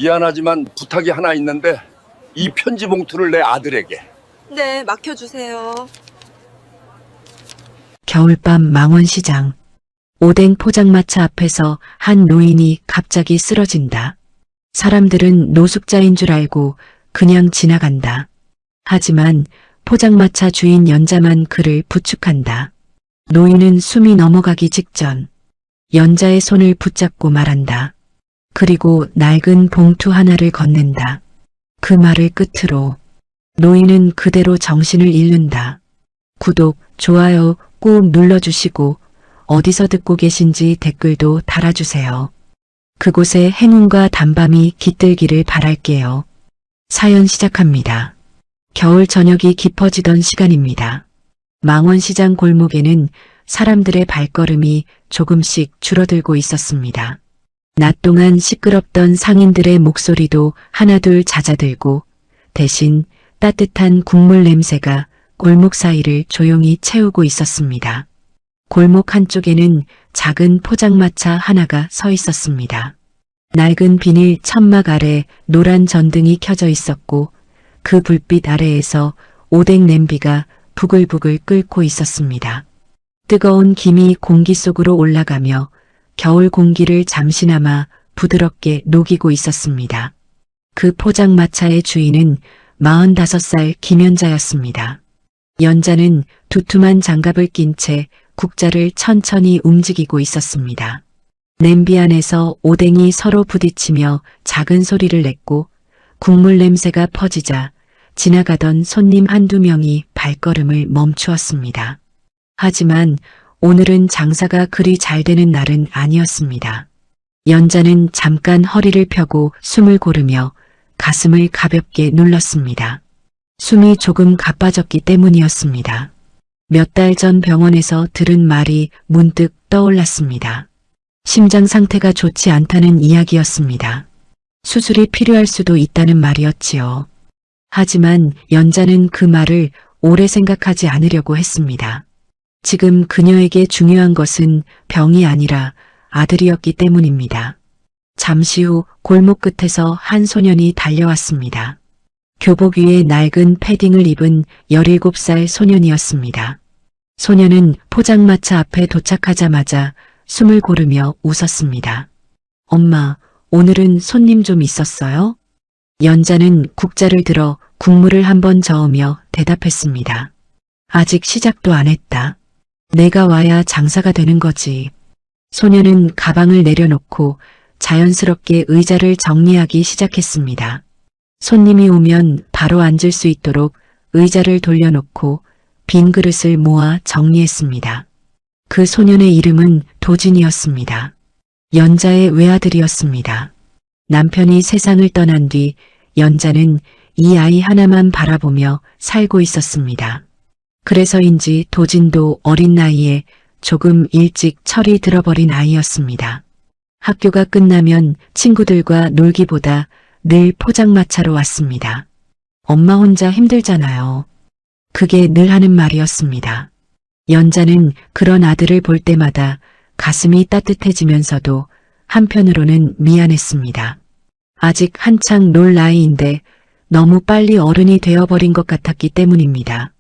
미안하지만 부탁이 하나 있는데 이 편지 봉투를 내 아들에게. 네, 맡겨주세요. 겨울밤 망원시장. 오뎅 포장마차 앞에서 한 노인이 갑자기 쓰러진다. 사람들은 노숙자인 줄 알고 그냥 지나간다. 하지만 포장마차 주인 연자만 그를 부축한다. 노인은 숨이 넘어가기 직전 연자의 손을 붙잡고 말한다. 그리고 낡은 봉투 하나를 건넨다. 그 말을 끝으로 노인은 그대로 정신을 잃는다. 구독, 좋아요 꾹 눌러주시고 어디서 듣고 계신지 댓글도 달아주세요. 그곳에 행운과 단밤이 깃들기를 바랄게요. 사연 시작합니다. 겨울 저녁이 깊어지던 시간입니다. 망원시장 골목에는 사람들의 발걸음이 조금씩 줄어들고 있었습니다. 낮 동안 시끄럽던 상인들의 목소리도 하나둘 잦아들고 대신 따뜻한 국물 냄새가 골목 사이를 조용히 채우고 있었습니다. 골목 한쪽에는 작은 포장마차 하나가 서 있었습니다. 낡은 비닐 천막 아래 노란 전등이 켜져 있었고 그 불빛 아래에서 오뎅 냄비가 부글부글 끓고 있었습니다. 뜨거운 김이 공기 속으로 올라가며 겨울 공기를 잠시나마 부드럽게 녹이고 있었습니다. 그 포장마차의 주인은 45살 김연자였습니다. 연자는 두툼한 장갑을 낀 채 국자를 천천히 움직이고 있었습니다. 냄비 안에서 오뎅이 서로 부딪히며 작은 소리를 냈고 국물 냄새가 퍼지자 지나가던 손님 한두 명이 발걸음을 멈추었습니다. 하지만 오늘은 장사가 그리 잘 되는 날은 아니었습니다. 연자는 잠깐 허리를 펴고 숨을 고르며 가슴을 가볍게 눌렀습니다. 숨이 조금 가빠졌기 때문이었습니다. 몇 달 전 병원에서 들은 말이 문득 떠올랐습니다. 심장 상태가 좋지 않다는 이야기였습니다. 수술이 필요할 수도 있다는 말이었지요. 하지만 연자는 그 말을 오래 생각하지 않으려고 했습니다. 지금 그녀에게 중요한 것은 병이 아니라 아들이었기 때문입니다. 잠시 후 골목 끝에서 한 소년이 달려왔습니다. 교복 위에 낡은 패딩을 입은 17살 소년이었습니다. 소년은 포장마차 앞에 도착하자마자 숨을 고르며 웃었습니다. 엄마, 오늘은 손님 좀 있었어요? 연자는 국자를 들어 국물을 한번 저으며 대답했습니다. 아직 시작도 안 했다. 내가 와야 장사가 되는 거지. 소년은 가방을 내려놓고 자연스럽게 의자를 정리하기 시작했습니다. 손님이 오면 바로 앉을 수 있도록 의자를 돌려놓고 빈 그릇을 모아 정리했습니다. 그 소년의 이름은 도진이었습니다. 연자의 외아들이었습니다. 남편이 세상을 떠난 뒤 연자는 이 아이 하나만 바라보며 살고 있었습니다. 그래서인지 도진도 어린 나이에 조금 일찍 철이 들어버린 아이였습니다. 학교가 끝나면 친구들과 놀기보다 늘 포장마차로 왔습니다. 엄마 혼자 힘들잖아요. 그게 늘 하는 말이었습니다. 연자는 그런 아들을 볼 때마다 가슴이 따뜻해지면서도 한편으로는 미안했습니다. 아직 한창 놀 나이인데 너무 빨리 어른이 되어버린 것 같았기 때문입니다.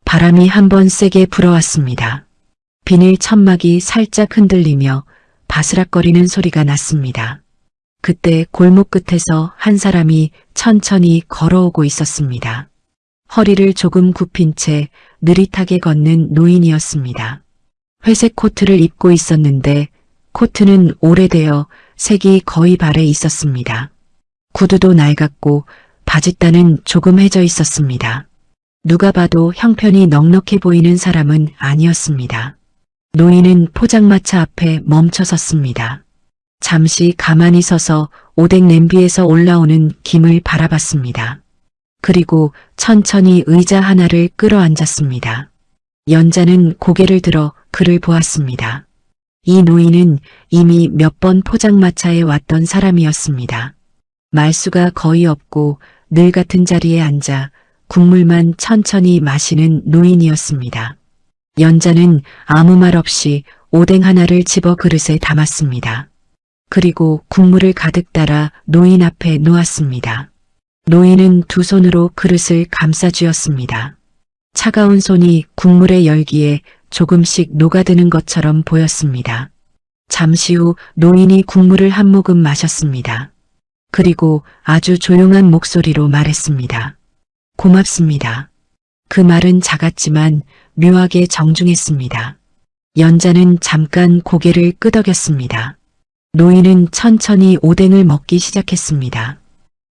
바람이 한번 세게 불어왔습니다. 비닐 천막이 살짝 흔들리며 바스락거리는 소리가 났습니다. 그때 골목 끝에서 한 사람이 천천히 걸어오고 있었습니다. 허리를 조금 굽힌 채 느릿하게 걷는 노인이었습니다. 회색 코트를 입고 있었는데 코트는 오래되어 색이 거의 발에 있었습니다. 구두도 낡았고 바짓단은 조금 해져 있었습니다. 누가 봐도 형편이 넉넉해 보이는 사람은 아니었습니다. 노인은 포장마차 앞에 멈춰 섰습니다. 잠시 가만히 서서 오뎅 냄비에서 올라오는 김을 바라봤습니다. 그리고 천천히 의자 하나를 끌어앉았습니다. 연자는 고개를 들어 그를 보았습니다. 이 노인은 이미 몇 번 포장마차에 왔던 사람이었습니다. 말수가 거의 없고 늘 같은 자리에 앉아 국물만 천천히 마시는 노인이었습니다. 연자는 아무 말 없이 오뎅 하나를 집어 그릇에 담았습니다. 그리고 국물을 가득 따라 노인 앞에 놓았습니다. 노인은 두 손으로 그릇을 감싸 쥐었습니다. 차가운 손이 국물의 열기에 조금씩 녹아드는 것처럼 보였습니다. 잠시 후 노인이 국물을 한 모금 마셨습니다. 그리고 아주 조용한 목소리로 말했습니다. 고맙습니다. 그 말은 작았지만 묘하게 정중했습니다. 연자는 잠깐 고개를 끄덕였습니다. 노인은 천천히 오뎅을 먹기 시작했습니다.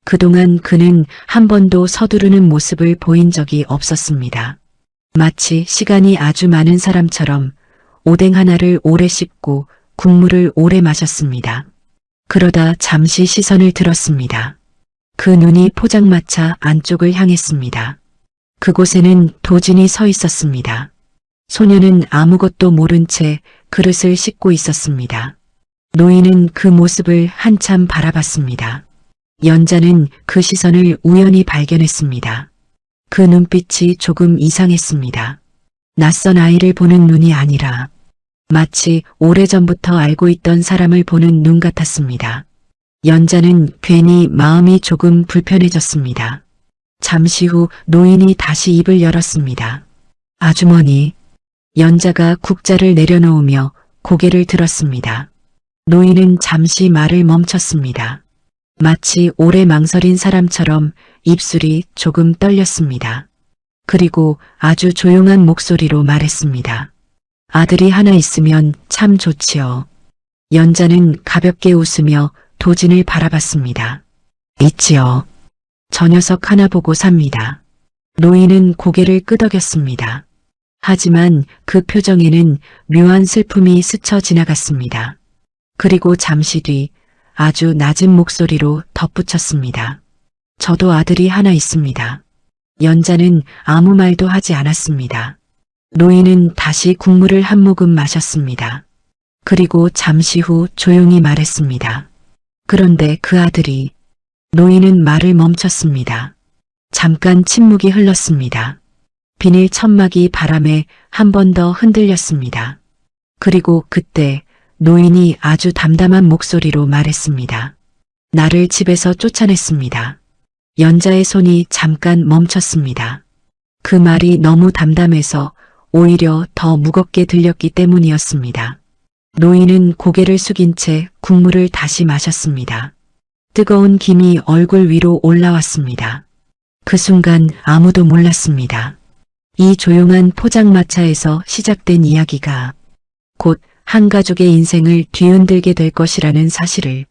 그동안 그는 한 번도 서두르는 모습을 보인 적이 없었습니다. 마치 시간이 아주 많은 사람처럼 오뎅 하나를 오래 씹고 국물을 오래 마셨습니다. 그러다 잠시 시선을 들었습니다. 그 눈이 포장마차 안쪽을 향했습니다. 그곳에는 도진이 서 있었습니다. 소녀는 아무것도 모른 채 그릇을 씻고 있었습니다. 노인은 그 모습을 한참 바라봤습니다. 연자는 그 시선을 우연히 발견했습니다. 그 눈빛이 조금 이상했습니다. 낯선 아이를 보는 눈이 아니라 마치 오래전부터 알고 있던 사람을 보는 눈 같았습니다. 연자는 괜히 마음이 조금 불편해졌습니다. 잠시 후 노인이 다시 입을 열었습니다. 아주머니. 연자가 국자를 내려놓으며 고개를 들었습니다. 노인은 잠시 말을 멈췄습니다. 마치 오래 망설인 사람처럼 입술이 조금 떨렸습니다. 그리고 아주 조용한 목소리로 말했습니다. 아들이 하나 있으면 참 좋지요. 연자는 가볍게 웃으며 도진을 바라봤습니다. 있지요. 저 녀석 하나 보고 삽니다. 노인은 고개를 끄덕였습니다. 하지만 그 표정에는 묘한 슬픔이 스쳐 지나갔습니다. 그리고 잠시 뒤 아주 낮은 목소리로 덧붙였습니다. 저도 아들이 하나 있습니다. 연자는 아무 말도 하지 않았습니다. 노인은 다시 국물을 한 모금 마셨습니다. 그리고 잠시 후 조용히 말했습니다. 그런데 그 아들이... 노인은 말을 멈췄습니다. 잠깐 침묵이 흘렀습니다. 비닐 천막이 바람에 한 번 더 흔들렸습니다. 그리고 그때 노인이 아주 담담한 목소리로 말했습니다. 나를 집에서 쫓아냈습니다. 연자의 손이 잠깐 멈췄습니다. 그 말이 너무 담담해서 오히려 더 무겁게 들렸기 때문이었습니다. 노인은 고개를 숙인 채 국물을 다시 마셨습니다. 뜨거운 김이 얼굴 위로 올라왔습니다. 그 순간 아무도 몰랐습니다. 이 조용한 포장마차에서 시작된 이야기가 곧 한 가족의 인생을 뒤흔들게 될 것이라는 사실을,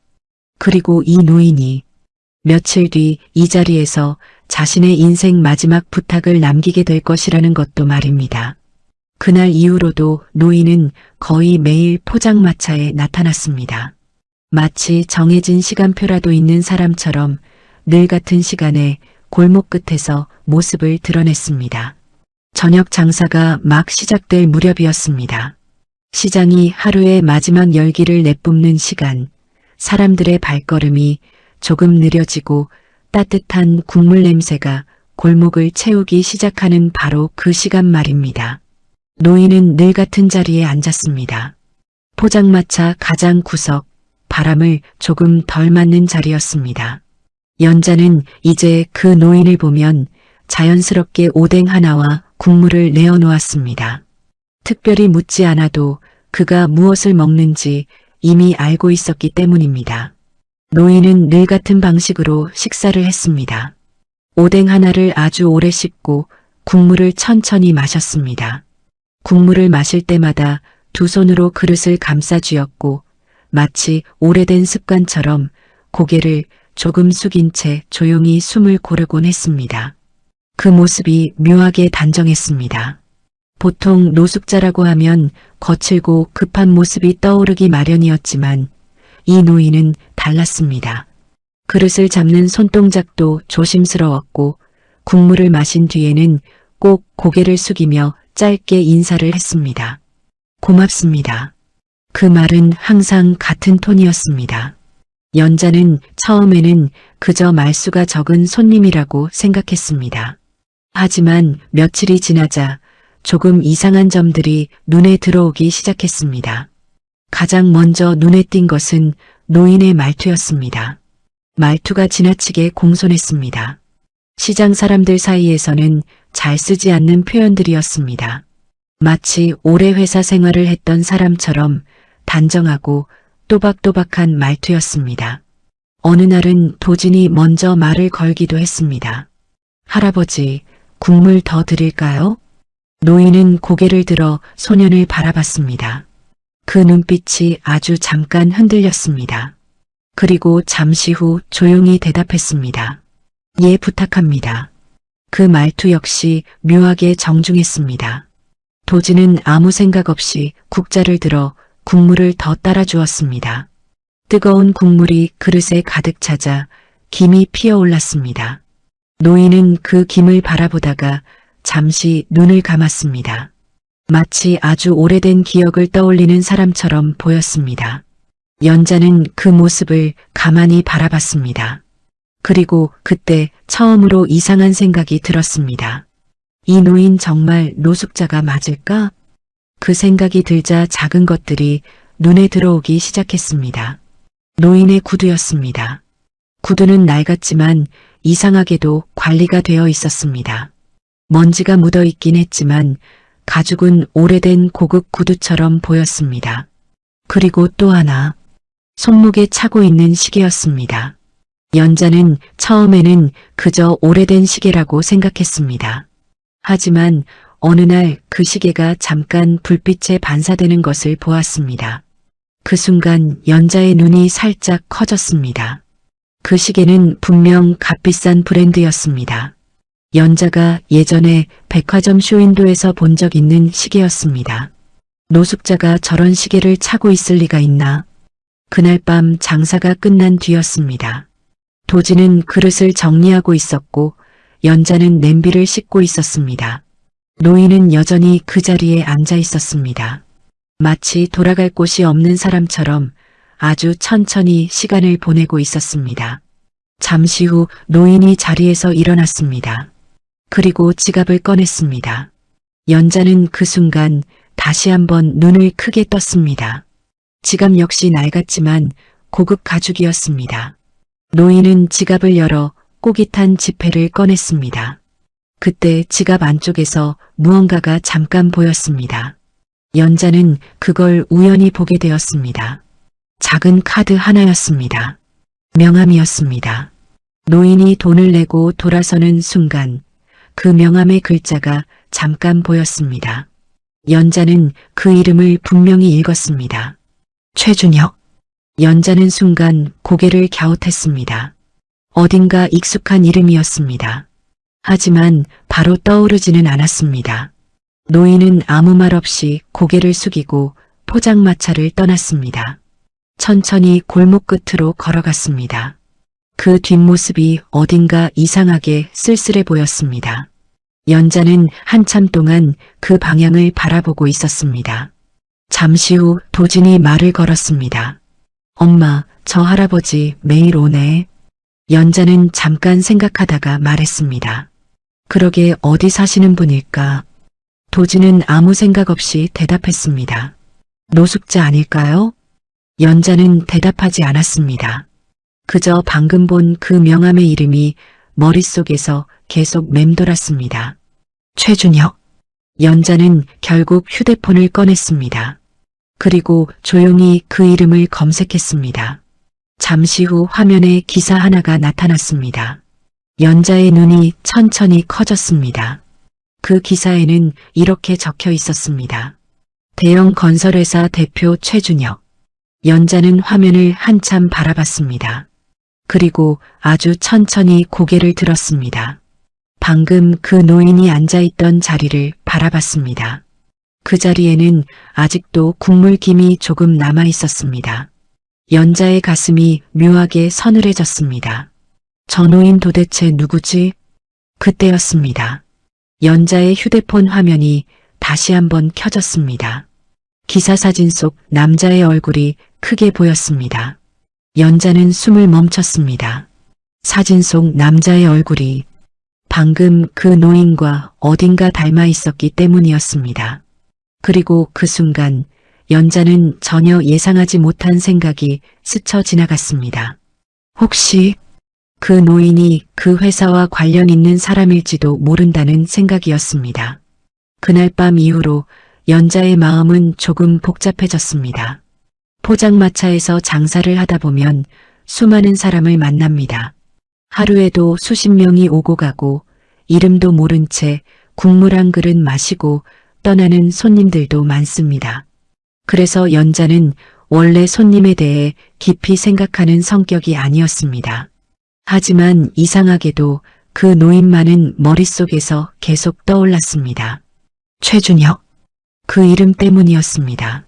그리고 이 노인이 며칠 뒤 이 자리에서 자신의 인생 마지막 부탁을 남기게 될 것이라는 것도 말입니다. 그날 이후로도 노인은 거의 매일 포장마차에 나타났습니다. 마치 정해진 시간표라도 있는 사람처럼 늘 같은 시간에 골목 끝에서 모습을 드러냈습니다. 저녁 장사가 막 시작될 무렵이었습니다. 시장이 하루의 마지막 열기를 내뿜는 시간, 사람들의 발걸음이 조금 느려지고 따뜻한 국물 냄새가 골목을 채우기 시작하는 바로 그 시간 말입니다. 노인은 늘 같은 자리에 앉았습니다. 포장마차 가장 구석, 바람을 조금 덜 맞는 자리였습니다. 연자는 이제 그 노인을 보면 자연스럽게 오뎅 하나와 국물을 내어놓았습니다. 특별히 묻지 않아도 그가 무엇을 먹는지 이미 알고 있었기 때문입니다. 노인은 늘 같은 방식으로 식사를 했습니다. 오뎅 하나를 아주 오래 씹고 국물을 천천히 마셨습니다. 국물을 마실 때마다 두 손으로 그릇을 감싸 쥐었고 마치 오래된 습관처럼 고개를 조금 숙인 채 조용히 숨을 고르곤 했습니다. 그 모습이 묘하게 단정했습니다. 보통 노숙자라고 하면 거칠고 급한 모습이 떠오르기 마련이었지만 이 노인은 달랐습니다. 그릇을 잡는 손동작도 조심스러웠고 국물을 마신 뒤에는 꼭 고개를 숙이며 짧게 인사를 했습니다. 고맙습니다. 그 말은 항상 같은 톤이었습니다. 연자는 처음에는 그저 말수가 적은 손님이라고 생각했습니다. 하지만 며칠이 지나자 조금 이상한 점들이 눈에 들어오기 시작했습니다. 가장 먼저 눈에 띈 것은 노인의 말투였습니다. 말투가 지나치게 공손했습니다. 시장 사람들 사이에서는 잘 쓰지 않는 표현들이었습니다. 마치 오래 회사 생활을 했던 사람처럼 단정하고 또박또박한 말투였습니다. 어느 날은 도진이 먼저 말을 걸기도 했습니다. 할아버지, 국물 더 드릴까요? 노인은 고개를 들어 소년을 바라봤습니다. 그 눈빛이 아주 잠깐 흔들렸습니다. 그리고 잠시 후 조용히 대답했습니다. 예, 부탁합니다. 그 말투 역시 묘하게 정중했습니다. 도진은 아무 생각 없이 국자를 들어 국물을 더 따라 주었습니다. 뜨거운 국물이 그릇에 가득 차자 김이 피어올랐습니다. 노인은 그 김을 바라보다가 잠시 눈을 감았습니다. 마치 아주 오래된 기억을 떠올리는 사람처럼 보였습니다. 연자는 그 모습을 가만히 바라봤습니다. 그리고 그때 처음으로 이상한 생각이 들었습니다. 이 노인 정말 노숙자가 맞을까? 그 생각이 들자 작은 것들이 눈에 들어오기 시작했습니다. 노인의 구두였습니다. 구두는 낡았지만 이상하게도 관리가 되어 있었습니다. 먼지가 묻어 있긴 했지만 가죽은 오래된 고급 구두처럼 보였습니다. 그리고 또 하나, 손목에 차고 있는 시계였습니다. 연자는 처음에는 그저 오래된 시계라고 생각했습니다. 하지만 어느 날 그 시계가 잠깐 불빛에 반사되는 것을 보았습니다. 그 순간 연자의 눈이 살짝 커졌습니다. 그 시계는 분명 값비싼 브랜드였습니다. 연자가 예전에 백화점 쇼윈도에서 본 적 있는 시계였습니다. 노숙자가 저런 시계를 차고 있을 리가 있나? 그날 밤 장사가 끝난 뒤였습니다. 도진은 그릇을 정리하고 있었고 연자는 냄비를 씻고 있었습니다. 노인은 여전히 그 자리에 앉아 있었습니다. 마치 돌아갈 곳이 없는 사람처럼 아주 천천히 시간을 보내고 있었습니다. 잠시 후 노인이 자리에서 일어났습니다. 그리고 지갑을 꺼냈습니다. 연자는 그 순간 다시 한번 눈을 크게 떴습니다. 지갑 역시 낡았지만 고급 가죽이었습니다. 노인은 지갑을 열어 꼬깃한 지폐를 꺼냈습니다. 그때 지갑 안쪽에서 무언가가 잠깐 보였습니다. 연자는 그걸 우연히 보게 되었습니다. 작은 카드 하나였습니다. 명함이었습니다. 노인이 돈을 내고 돌아서는 순간 그 명함의 글자가 잠깐 보였습니다. 연자는 그 이름을 분명히 읽었습니다. 최준혁. 연자는 순간 고개를 갸웃했습니다. 어딘가 익숙한 이름이었습니다. 하지만 바로 떠오르지는 않았습니다. 노인은 아무 말 없이 고개를 숙이고 포장마차를 떠났습니다. 천천히 골목 끝으로 걸어갔습니다. 그 뒷모습이 어딘가 이상하게 쓸쓸해 보였습니다. 연자는 한참 동안 그 방향을 바라보고 있었습니다. 잠시 후 도진이 말을 걸었습니다. 엄마, 저 할아버지 매일 오네. 연자는 잠깐 생각하다가 말했습니다. 그러게 어디 사시는 분일까? 도진은 아무 생각 없이 대답했습니다. 노숙자 아닐까요? 연자는 대답하지 않았습니다. 그저 방금 본 그 명함의 이름이 머릿속에서 계속 맴돌았습니다. 최준혁. 연자는 결국 휴대폰을 꺼냈습니다. 그리고 조용히 그 이름을 검색했습니다. 잠시 후 화면에 기사 하나가 나타났습니다. 연자의 눈이 천천히 커졌습니다. 그 기사에는 이렇게 적혀 있었습니다. 대형 건설회사 대표 최준혁. 연자는 화면을 한참 바라봤습니다. 그리고 아주 천천히 고개를 들었습니다. 방금 그 노인이 앉아있던 자리를 바라봤습니다. 그 자리에는 아직도 국물김이 조금 남아 있었습니다. 연자의 가슴이 묘하게 서늘해졌습니다. 저 노인 도대체 누구지? 그때였습니다. 연자의 휴대폰 화면이 다시 한번 켜졌습니다. 기사 사진 속 남자의 얼굴이 크게 보였습니다. 연자는 숨을 멈췄습니다. 사진 속 남자의 얼굴이 방금 그 노인과 어딘가 닮아 있었기 때문이었습니다. 그리고 그 순간 연자는 전혀 예상하지 못한 생각이 스쳐 지나갔습니다. 혹시 그 노인이 그 회사와 관련 있는 사람일지도 모른다는 생각이었습니다. 그날 밤 이후로 연자의 마음은 조금 복잡해졌습니다. 포장마차에서 장사를 하다 보면 수많은 사람을 만납니다. 하루에도 수십 명이 오고 가고 이름도 모른 채 국물 한 그릇 마시고 떠나는 손님들도 많습니다. 그래서 연자는 원래 손님에 대해 깊이 생각하는 성격이 아니었습니다. 하지만 이상하게도 그 노인만은 머릿속에서 계속 떠올랐습니다. 최준혁. 그 이름 때문이었습니다.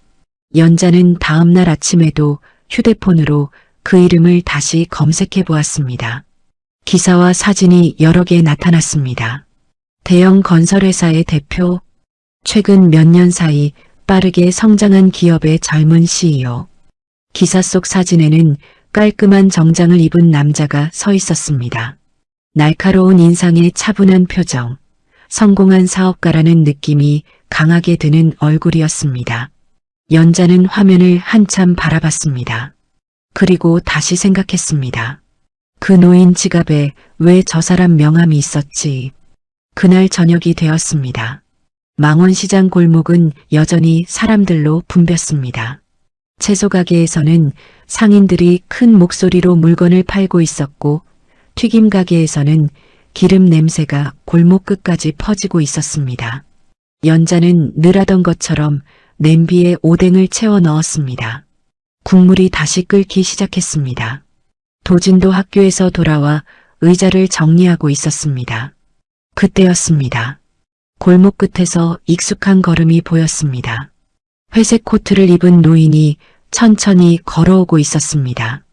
연자는 다음날 아침에도 휴대폰으로 그 이름을 다시 검색해 보았습니다. 기사와 사진이 여러 개 나타났습니다. 대형 건설회사의 대표, 최근 몇 년 사이 빠르게 성장한 기업의 젊은 CEO. 기사 속 사진에는 깔끔한 정장을 입은 남자가 서 있었습니다. 날카로운 인상에 차분한 표정, 성공한 사업가라는 느낌이 강하게 드는 얼굴이었습니다. 연자는 화면을 한참 바라봤습니다. 그리고 다시 생각했습니다. 그 노인 지갑에 왜 저 사람 명함이 있었지? 그날 저녁이 되었습니다. 망원시장 골목은 여전히 사람들로 붐볐습니다. 채소 가게에서는 상인들이 큰 목소리로 물건을 팔고 있었고 튀김 가게에서는 기름 냄새가 골목 끝까지 퍼지고 있었습니다. 연자는 늘 하던 것처럼 냄비에 오뎅을 채워 넣었습니다. 국물이 다시 끓기 시작했습니다. 도진도 학교에서 돌아와 의자를 정리하고 있었습니다. 그때였습니다. 골목 끝에서 익숙한 걸음이 보였습니다. 회색 코트를 입은 노인이 천천히 걸어오고 있었습니다.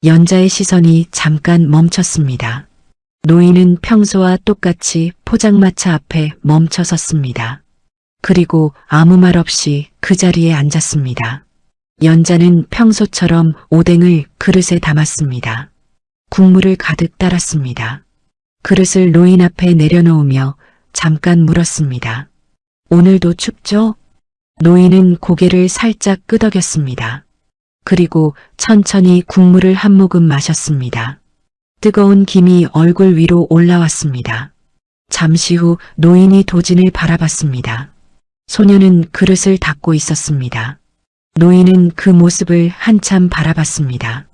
연자의 시선이 잠깐 멈췄습니다. 노인은 평소와 똑같이 포장마차 앞에 멈춰 섰습니다. 그리고 아무 말 없이 그 자리에 앉았습니다. 연자는 평소처럼 오뎅을 그릇에 담았습니다. 국물을 가득 따랐습니다. 그릇을 노인 앞에 내려놓으며 잠깐 물었습니다. 오늘도 춥죠? 노인은 고개를 살짝 끄덕였습니다. 그리고 천천히 국물을 한 모금 마셨습니다. 뜨거운 김이 얼굴 위로 올라왔습니다. 잠시 후 노인이 도진을 바라봤습니다. 소녀는 그릇을 닫고 있었습니다. 노인은 그 모습을 한참 바라봤습니다.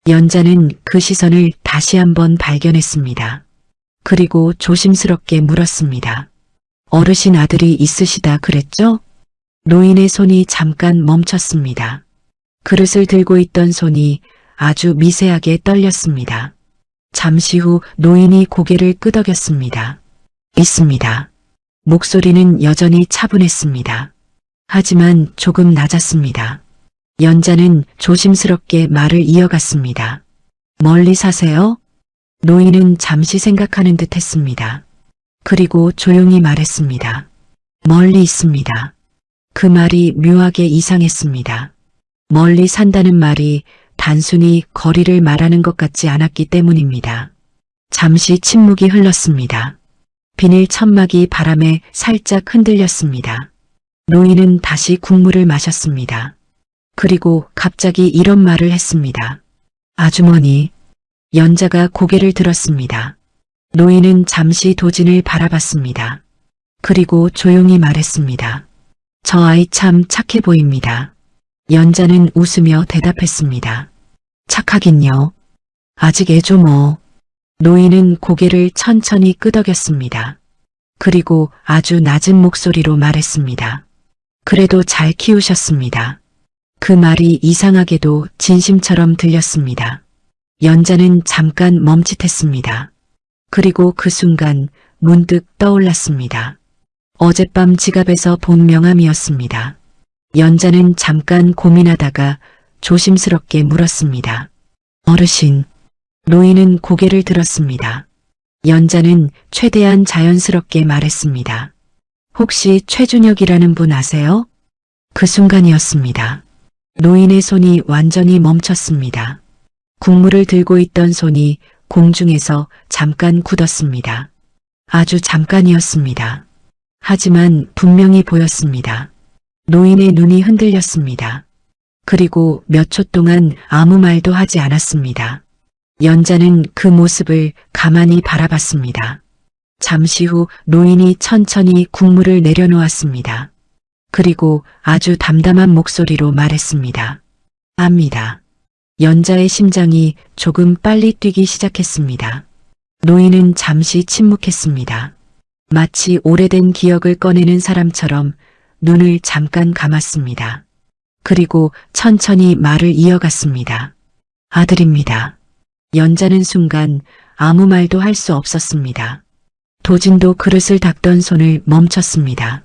연자는 그 시선을 다시 한번 발견했습니다. 그리고 조심스럽게 물었습니다. 어르신 아들이 있으시다 그랬죠? 노인의 손이 잠깐 멈췄습니다. 그릇을 들고 있던 손이 아주 미세하게 떨렸습니다. 잠시 후 노인이 고개를 끄덕였습니다. 있습니다. 목소리는 여전히 차분했습니다. 하지만 조금 낮았습니다. 연자는 조심스럽게 말을 이어갔습니다. 멀리 사세요? 노인은 잠시 생각하는 듯 했습니다. 그리고 조용히 말했습니다. 멀리 있습니다. 그 말이 묘하게 이상했습니다. 멀리 산다는 말이 단순히 거리를 말하는 것 같지 않았기 때문입니다. 잠시 침묵이 흘렀습니다. 비닐 천막이 바람에 살짝 흔들렸습니다. 노인은 다시 국물을 마셨습니다. 그리고 갑자기 이런 말을 했습니다. 아주머니. 연자가 고개를 들었습니다. 노인은 잠시 도진을 바라봤습니다. 그리고 조용히 말했습니다. 저 아이 참 착해 보입니다. 연자는 웃으며 대답했습니다. 착하긴요. 아직 애죠 뭐. 노인은 고개를 천천히 끄덕였습니다. 그리고 아주 낮은 목소리로 말했습니다. 그래도 잘 키우셨습니다. 그 말이 이상하게도 진심처럼 들렸습니다. 연자는 잠깐 멈칫했습니다. 그리고 그 순간 문득 떠올랐습니다. 어젯밤 지갑에서 본 명함이었습니다. 연자는 잠깐 고민하다가 조심스럽게 물었습니다. 어르신. 노인은 고개를 들었습니다. 연자는 최대한 자연스럽게 말했습니다. 혹시 최준혁이라는 분 아세요? 그 순간이었습니다. 노인의 손이 완전히 멈췄습니다. 국물을 들고 있던 손이 공중에서 잠깐 굳었습니다. 아주 잠깐이었습니다. 하지만 분명히 보였습니다. 노인의 눈이 흔들렸습니다. 그리고 몇 초 동안 아무 말도 하지 않았습니다. 연자는 그 모습을 가만히 바라봤습니다. 잠시 후 노인이 천천히 국물을 내려놓았습니다. 그리고 아주 담담한 목소리로 말했습니다. 압니다. 연자의 심장이 조금 빨리 뛰기 시작했습니다. 노인은 잠시 침묵했습니다. 마치 오래된 기억을 꺼내는 사람처럼 눈을 잠깐 감았습니다. 그리고 천천히 말을 이어갔습니다. 아들입니다. 연자는 순간 아무 말도 할 수 없었습니다. 도진도 그릇을 닦던 손을 멈췄습니다.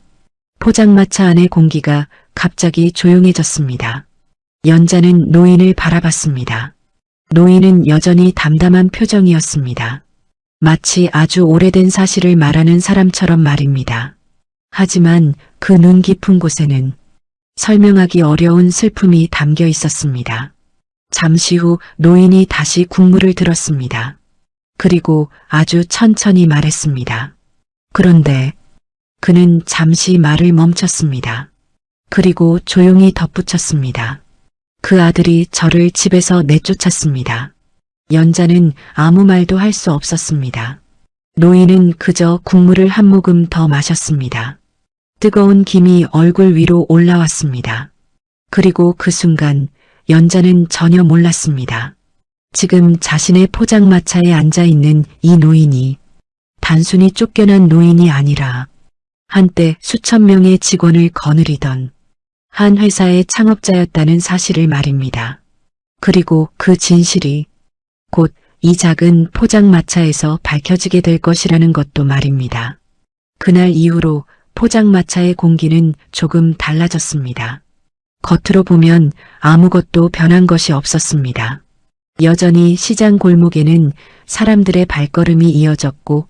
포장마차 안의 공기가 갑자기 조용해졌습니다. 연자는 노인을 바라봤습니다. 노인은 여전히 담담한 표정이었습니다. 마치 아주 오래된 사실을 말하는 사람처럼 말입니다. 하지만 그 눈 깊은 곳에는 설명하기 어려운 슬픔이 담겨 있었습니다. 잠시 후 노인이 다시 국물을 들었습니다. 그리고 아주 천천히 말했습니다. 그런데 그는 잠시 말을 멈췄습니다. 그리고 조용히 덧붙였습니다. 그 아들이 저를 집에서 내쫓았습니다. 연자는 아무 말도 할 수 없었습니다. 노인은 그저 국물을 한 모금 더 마셨습니다. 뜨거운 김이 얼굴 위로 올라왔습니다. 그리고 그 순간 연자는 전혀 몰랐습니다. 지금 자신의 포장마차에 앉아있는 이 노인이 단순히 쫓겨난 노인이 아니라 한때 수천 명의 직원을 거느리던 한 회사의 창업자였다는 사실을 말입니다. 그리고 그 진실이 곧 이 작은 포장마차에서 밝혀지게 될 것이라는 것도 말입니다. 그날 이후로 포장마차의 공기는 조금 달라졌습니다. 겉으로 보면 아무것도 변한 것이 없었습니다. 여전히 시장 골목에는 사람들의 발걸음이 이어졌고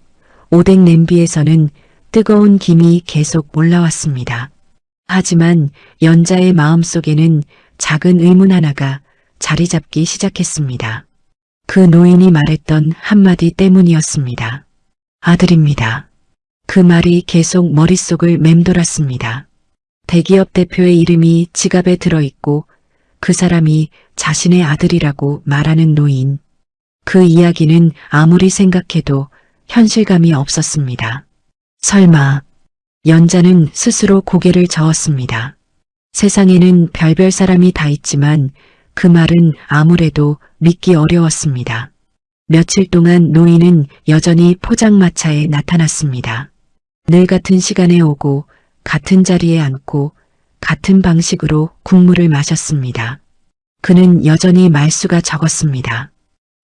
오뎅 냄비에서는 뜨거운 김이 계속 올라왔습니다. 하지만 연자의 마음속에는 작은 의문 하나가 자리 잡기 시작했습니다. 그 노인이 말했던 한마디 때문이었습니다. 아들입니다. 그 말이 계속 머릿속을 맴돌았습니다. 대기업 대표의 이름이 지갑에 들어있고 그 사람이 자신의 아들이라고 말하는 노인. 그 이야기는 아무리 생각해도 현실감이 없었습니다. 설마 연자는 스스로 고개를 저었습니다. 세상에는 별별 사람이 다 있지만 그 말은 아무래도 믿기 어려웠습니다. 며칠 동안 노인은 여전히 포장마차에 나타났습니다. 늘 같은 시간에 오고 같은 자리에 앉고 같은 방식으로 국물을 마셨습니다. 그는 여전히 말수가 적었습니다.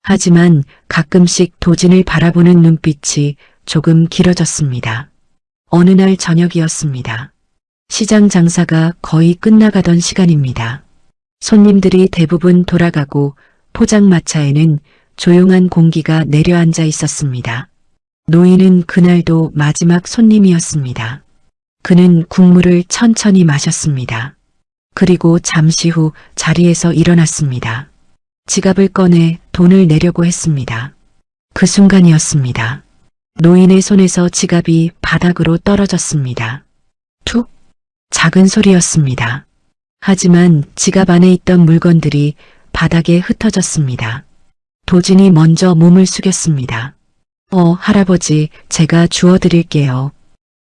하지만 가끔씩 도진을 바라보는 눈빛이 조금 길어졌습니다. 어느 날 저녁이었습니다. 시장 장사가 거의 끝나가던 시간입니다. 손님들이 대부분 돌아가고 포장마차에는 조용한 공기가 내려앉아 있었습니다. 노인은 그날도 마지막 손님이었습니다. 그는 국물을 천천히 마셨습니다. 그리고 잠시 후 자리에서 일어났습니다. 지갑을 꺼내 돈을 내려고 했습니다. 그 순간이었습니다. 노인의 손에서 지갑이 바닥으로 떨어졌습니다. 툭! 작은 소리였습니다. 하지만 지갑 안에 있던 물건들이 바닥에 흩어졌습니다. 도진이 먼저 몸을 숙였습니다. 할아버지, 제가 주워드릴게요.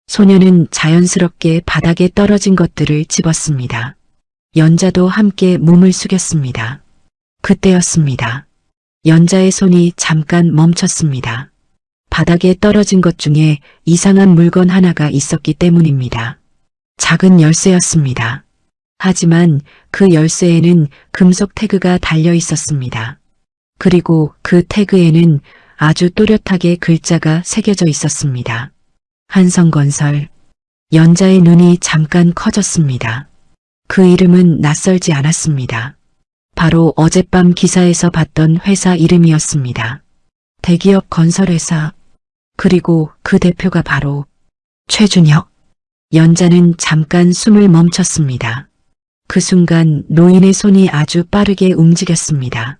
소녀는 자연스럽게 바닥에 떨어진 것들을 집었습니다. 연자도 함께 몸을 숙였습니다. 그때였습니다. 연자의 손이 잠깐 멈췄습니다. 바닥에 떨어진 것 중에 이상한 물건 하나가 있었기 때문입니다. 작은 열쇠였습니다. 하지만 그 열쇠에는 금속 태그가 달려 있었습니다. 그리고 그 태그에는 아주 또렷하게 글자가 새겨져 있었습니다. 한성건설. 연자의 눈이 잠깐 커졌습니다. 그 이름은 낯설지 않았습니다. 바로 어젯밤 기사에서 봤던 회사 이름이었습니다. 대기업 건설회사. 그리고 그 대표가 바로 최준혁. 연자는 잠깐 숨을 멈췄습니다. 그 순간 노인의 손이 아주 빠르게 움직였습니다.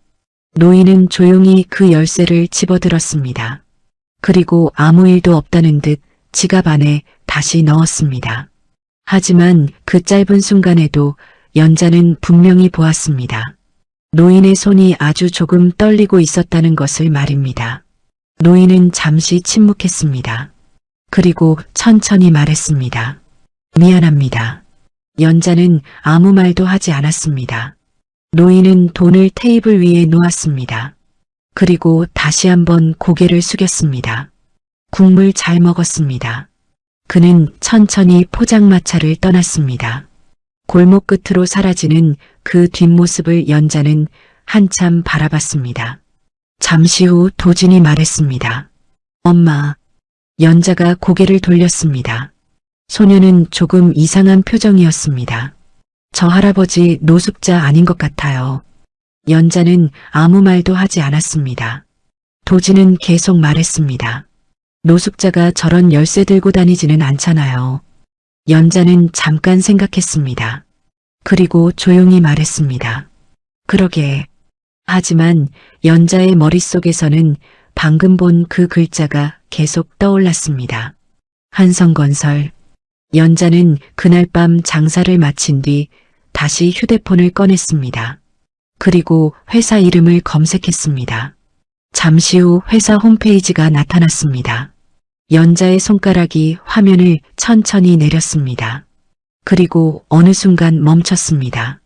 노인은 조용히 그 열쇠를 집어들었습니다. 그리고 아무 일도 없다는 듯 지갑 안에 다시 넣었습니다. 하지만 그 짧은 순간에도 연자는 분명히 보았습니다. 노인의 손이 아주 조금 떨리고 있었다는 것을 말입니다. 노인은 잠시 침묵했습니다. 그리고 천천히 말했습니다. 미안합니다. 연자는 아무 말도 하지 않았습니다. 노인은 돈을 테이블 위에 놓았습니다. 그리고 다시 한번 고개를 숙였습니다. 국물 잘 먹었습니다. 그는 천천히 포장마차를 떠났습니다. 골목 끝으로 사라지는 그 뒷모습을 연자는 한참 바라봤습니다. 잠시 후 도진이 말했습니다. 엄마. 연자가 고개를 돌렸습니다. 소녀는 조금 이상한 표정이었습니다. 저 할아버지 노숙자 아닌 것 같아요. 연자는 아무 말도 하지 않았습니다. 도진은 계속 말했습니다. 노숙자가 저런 열쇠 들고 다니지는 않잖아요. 연자는 잠깐 생각했습니다. 그리고 조용히 말했습니다. 그러게. 하지만 연자의 머릿속에서는 방금 본 그 글자가 계속 떠올랐습니다. 한성건설. 연자는 그날 밤 장사를 마친 뒤 다시 휴대폰을 꺼냈습니다. 그리고 회사 이름을 검색했습니다. 잠시 후 회사 홈페이지가 나타났습니다. 연자의 손가락이 화면을 천천히 내렸습니다. 그리고 어느 순간 멈췄습니다.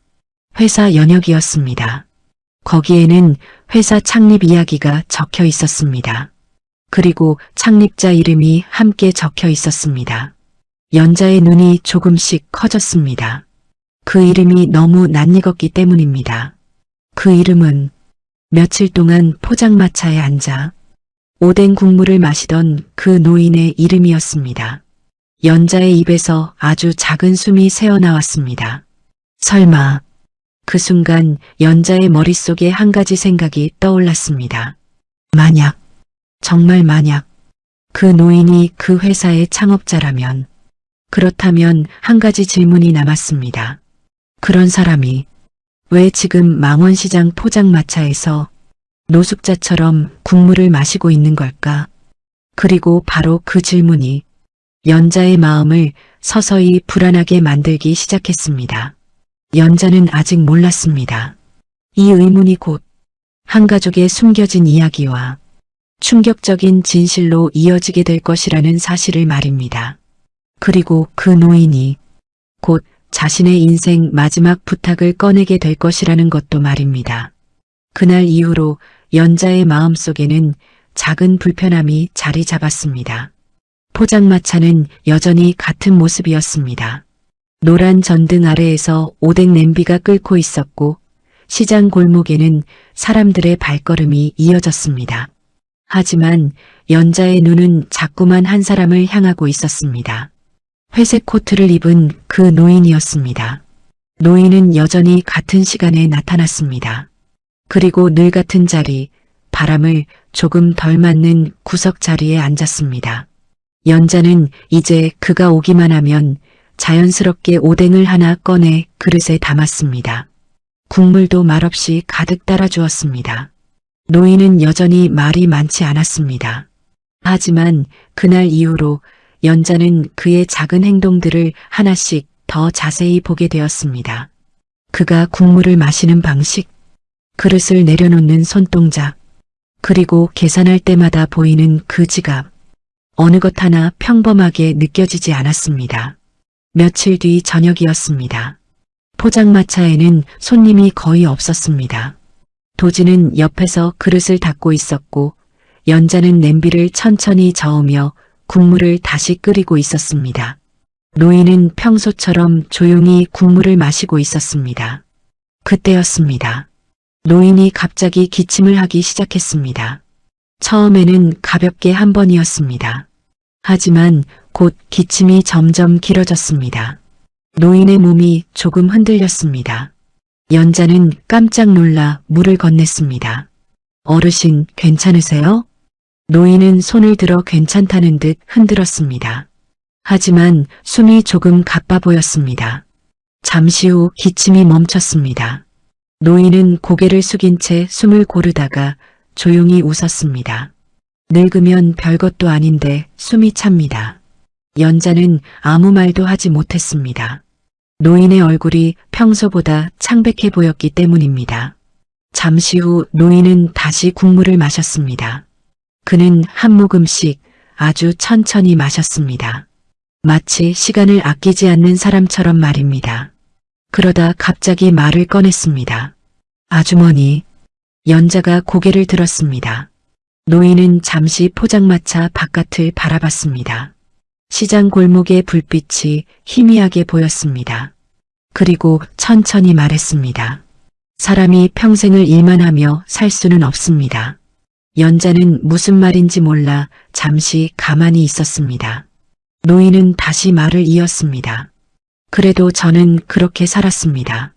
회사 연역이었습니다. 거기에는 회사 창립 이야기가 적혀 있었습니다. 그리고 창립자 이름이 함께 적혀 있었습니다. 연자의 눈이 조금씩 커졌습니다. 그 이름이 너무 낯익었기 때문입니다. 그 이름은 며칠 동안 포장마차에 앉아 오뎅 국물을 마시던 그 노인의 이름이었습니다. 연자의 입에서 아주 작은 숨이 새어나왔습니다. 설마. 그 순간 연자의 머릿속에 한 가지 생각이 떠올랐습니다. 만약, 정말 만약 그 노인이 그 회사의 창업자라면, 그렇다면 한 가지 질문이 남았습니다. 그런 사람이 왜 지금 망원시장 포장마차에서 노숙자처럼 국물을 마시고 있는 걸까? 그리고 바로 그 질문이 연자의 마음을 서서히 불안하게 만들기 시작했습니다. 연자는 아직 몰랐습니다. 이 의문이 곧 한 가족의 숨겨진 이야기와 충격적인 진실로 이어지게 될 것이라는 사실을 말입니다. 그리고 그 노인이 곧 자신의 인생 마지막 부탁을 꺼내게 될 것이라는 것도 말입니다. 그날 이후로 연자의 마음속에는 작은 불편함이 자리 잡았습니다. 포장마차는 여전히 같은 모습이었습니다. 노란 전등 아래에서 오뎅 냄비가 끓고 있었고 시장 골목에는 사람들의 발걸음이 이어졌습니다. 하지만 연자의 눈은 자꾸만 한 사람을 향하고 있었습니다. 회색 코트를 입은 그 노인이었습니다. 노인은 여전히 같은 시간에 나타났습니다. 그리고 늘 같은 자리, 바람을 조금 덜 맞는 구석 자리에 앉았습니다. 연자는 이제 그가 오기만 하면 자연스럽게 오뎅을 하나 꺼내 그릇에 담았습니다. 국물도 말없이 가득 따라주었습니다. 노인은 여전히 말이 많지 않았습니다. 하지만 그날 이후로 연자는 그의 작은 행동들을 하나씩 더 자세히 보게 되었습니다. 그가 국물을 마시는 방식, 그릇을 내려놓는 손동작, 그리고 계산할 때마다 보이는 그 지갑, 어느 것 하나 평범하게 느껴지지 않았습니다. 며칠 뒤 저녁이었습니다. 포장마차에는 손님이 거의 없었습니다. 도진은 옆에서 그릇을 닦고 있었고 연자는 냄비를 천천히 저으며 국물을 다시 끓이고 있었습니다. 노인은 평소처럼 조용히 국물을 마시고 있었습니다. 그때였습니다. 노인이 갑자기 기침을 하기 시작했습니다. 처음에는 가볍게 한 번이었습니다. 하지만 곧 기침이 점점 길어졌습니다. 노인의 몸이 조금 흔들렸습니다. 연자는 깜짝 놀라 물을 건넸습니다. 어르신, 괜찮으세요? 노인은 손을 들어 괜찮다는 듯 흔들었습니다. 하지만 숨이 조금 가빠 보였습니다. 잠시 후 기침이 멈췄습니다. 노인은 고개를 숙인 채 숨을 고르다가 조용히 웃었습니다. 늙으면 별것도 아닌데 숨이 찹니다. 연자는 아무 말도 하지 못했습니다. 노인의 얼굴이 평소보다 창백해 보였기 때문입니다. 잠시 후 노인은 다시 국물을 마셨습니다. 그는 한 모금씩 아주 천천히 마셨습니다. 마치 시간을 아끼지 않는 사람처럼 말입니다. 그러다 갑자기 말을 꺼냈습니다. 아주머니. 연자가 고개를 들었습니다. 노인은 잠시 포장마차 바깥을 바라봤습니다. 시장 골목의 불빛이 희미하게 보였습니다. 그리고 천천히 말했습니다. 사람이 평생을 일만 하며 살 수는 없습니다. 연자는 무슨 말인지 몰라 잠시 가만히 있었습니다. 노인은 다시 말을 이었습니다. 그래도 저는 그렇게 살았습니다.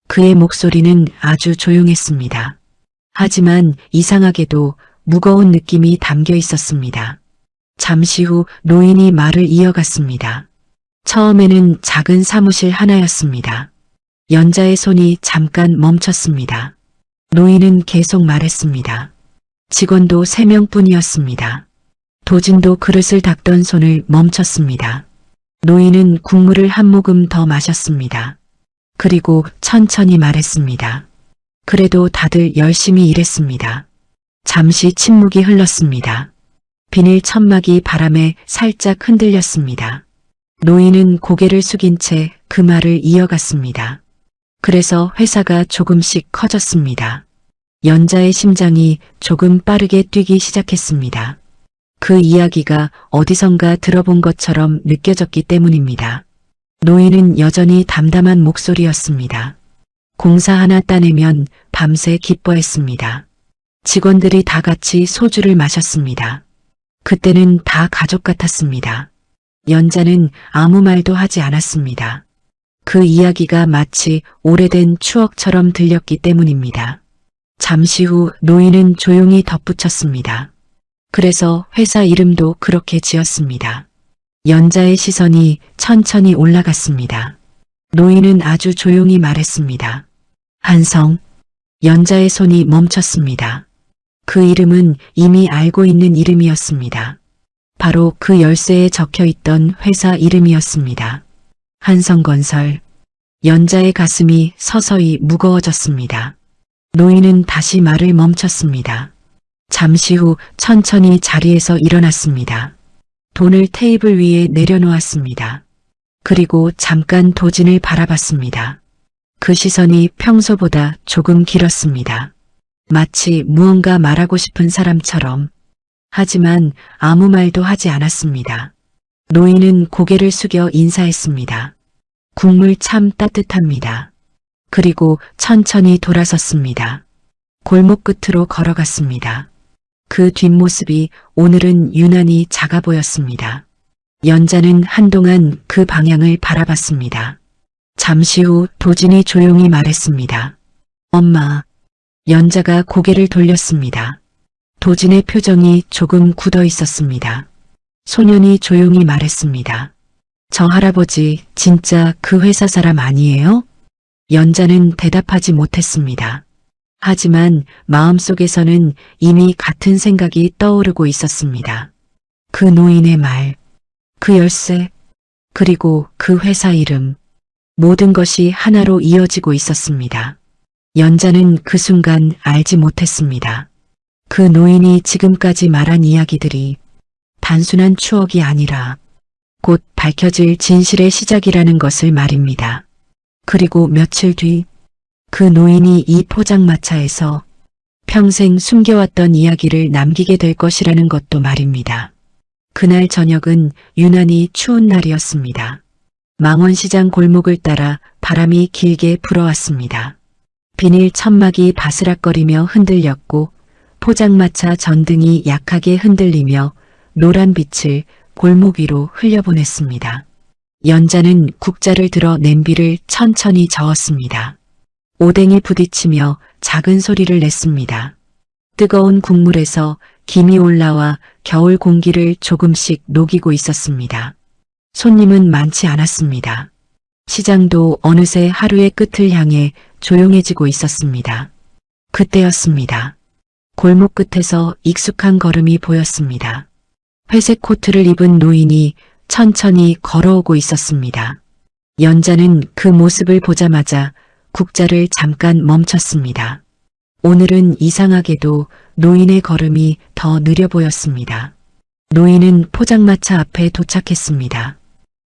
그의 목소리는 아주 조용했습니다. 하지만 이상하게도 무거운 느낌이 담겨 있었습니다. 잠시 후 노인이 말을 이어갔습니다. 처음에는 작은 사무실 하나였습니다. 연자의 손이 잠깐 멈췄습니다. 노인은 계속 말했습니다. 직원도 3명뿐이었습니다. 도진도 그릇을 닦던 손을 멈췄습니다. 노인은 국물을 한 모금 더 마셨습니다. 그리고 천천히 말했습니다. 그래도 다들 열심히 일했습니다. 잠시 침묵이 흘렀습니다. 비닐 천막이 바람에 살짝 흔들렸습니다. 노인은 고개를 숙인 채 그 말을 이어갔습니다. 그래서 회사가 조금씩 커졌습니다. 연자의 심장이 조금 빠르게 뛰기 시작했습니다. 그 이야기가 어디선가 들어본 것처럼 느껴졌기 때문입니다. 노인은 여전히 담담한 목소리였습니다. 공사 하나 따내면 밤새 기뻐했습니다. 직원들이 다 같이 소주를 마셨습니다. 그때는 다 가족 같았습니다. 연자는 아무 말도 하지 않았습니다. 그 이야기가 마치 오래된 추억처럼 들렸기 때문입니다. 잠시 후 노인은 조용히 덧붙였습니다. 그래서 회사 이름도 그렇게 지었습니다. 연자의 시선이 천천히 올라갔습니다. 노인은 아주 조용히 말했습니다. 한성. 연자의 손이 멈췄습니다. 그 이름은 이미 알고 있는 이름이었습니다. 바로 그 열쇠에 적혀있던 회사 이름이었습니다. 한성건설. 연자의 가슴이 서서히 무거워졌습니다. 노인은 다시 말을 멈췄습니다. 잠시 후 천천히 자리에서 일어났습니다. 돈을 테이블 위에 내려놓았습니다. 그리고 잠깐 도진을 바라봤습니다. 그 시선이 평소보다 조금 길었습니다. 마치 무언가 말하고 싶은 사람처럼. 하지만 아무 말도 하지 않았습니다. 노인은 고개를 숙여 인사했습니다. 국물 참 따뜻합니다. 그리고 천천히 돌아섰습니다. 골목 끝으로 걸어갔습니다. 그 뒷모습이 오늘은 유난히 작아 보였습니다. 연자는 한동안 그 방향을 바라봤습니다. 잠시 후 도진이 조용히 말했습니다. 엄마. 연자가 고개를 돌렸습니다. 도진의 표정이 조금 굳어 있었습니다. 소년이 조용히 말했습니다. 저 할아버지 진짜 그 회사 사람 아니에요? 연자는 대답하지 못했습니다. 하지만 마음속에서는 이미 같은 생각이 떠오르고 있었습니다. 그 노인의 말, 그 열쇠, 그리고 그 회사 이름, 모든 것이 하나로 이어지고 있었습니다. 연자는 그 순간 알지 못했습니다. 그 노인이 지금까지 말한 이야기들이 단순한 추억이 아니라 곧 밝혀질 진실의 시작이라는 것을 말입니다. 그리고 며칠 뒤 그 노인이 이 포장마차에서 평생 숨겨왔던 이야기를 남기게 될 것이라는 것도 말입니다. 그날 저녁은 유난히 추운 날이었습니다. 망원시장 골목을 따라 바람이 길게 불어왔습니다. 비닐 천막이 바스락거리며 흔들렸고 포장마차 전등이 약하게 흔들리며 노란 빛을 골목 위로 흘려보냈습니다. 연자는 국자를 들어 냄비를 천천히 저었습니다. 오뎅이 부딪히며 작은 소리를 냈습니다. 뜨거운 국물에서 김이 올라와 겨울 공기를 조금씩 녹이고 있었습니다. 손님은 많지 않았습니다. 시장도 어느새 하루의 끝을 향해 조용해지고 있었습니다. 그때였습니다. 골목 끝에서 익숙한 걸음이 보였습니다. 회색 코트를 입은 노인이 천천히 걸어오고 있었습니다. 연자는 그 모습을 보자마자 국자를 잠깐 멈췄습니다. 오늘은 이상하게도 노인의 걸음이 더 느려 보였습니다. 노인은 포장마차 앞에 도착했습니다.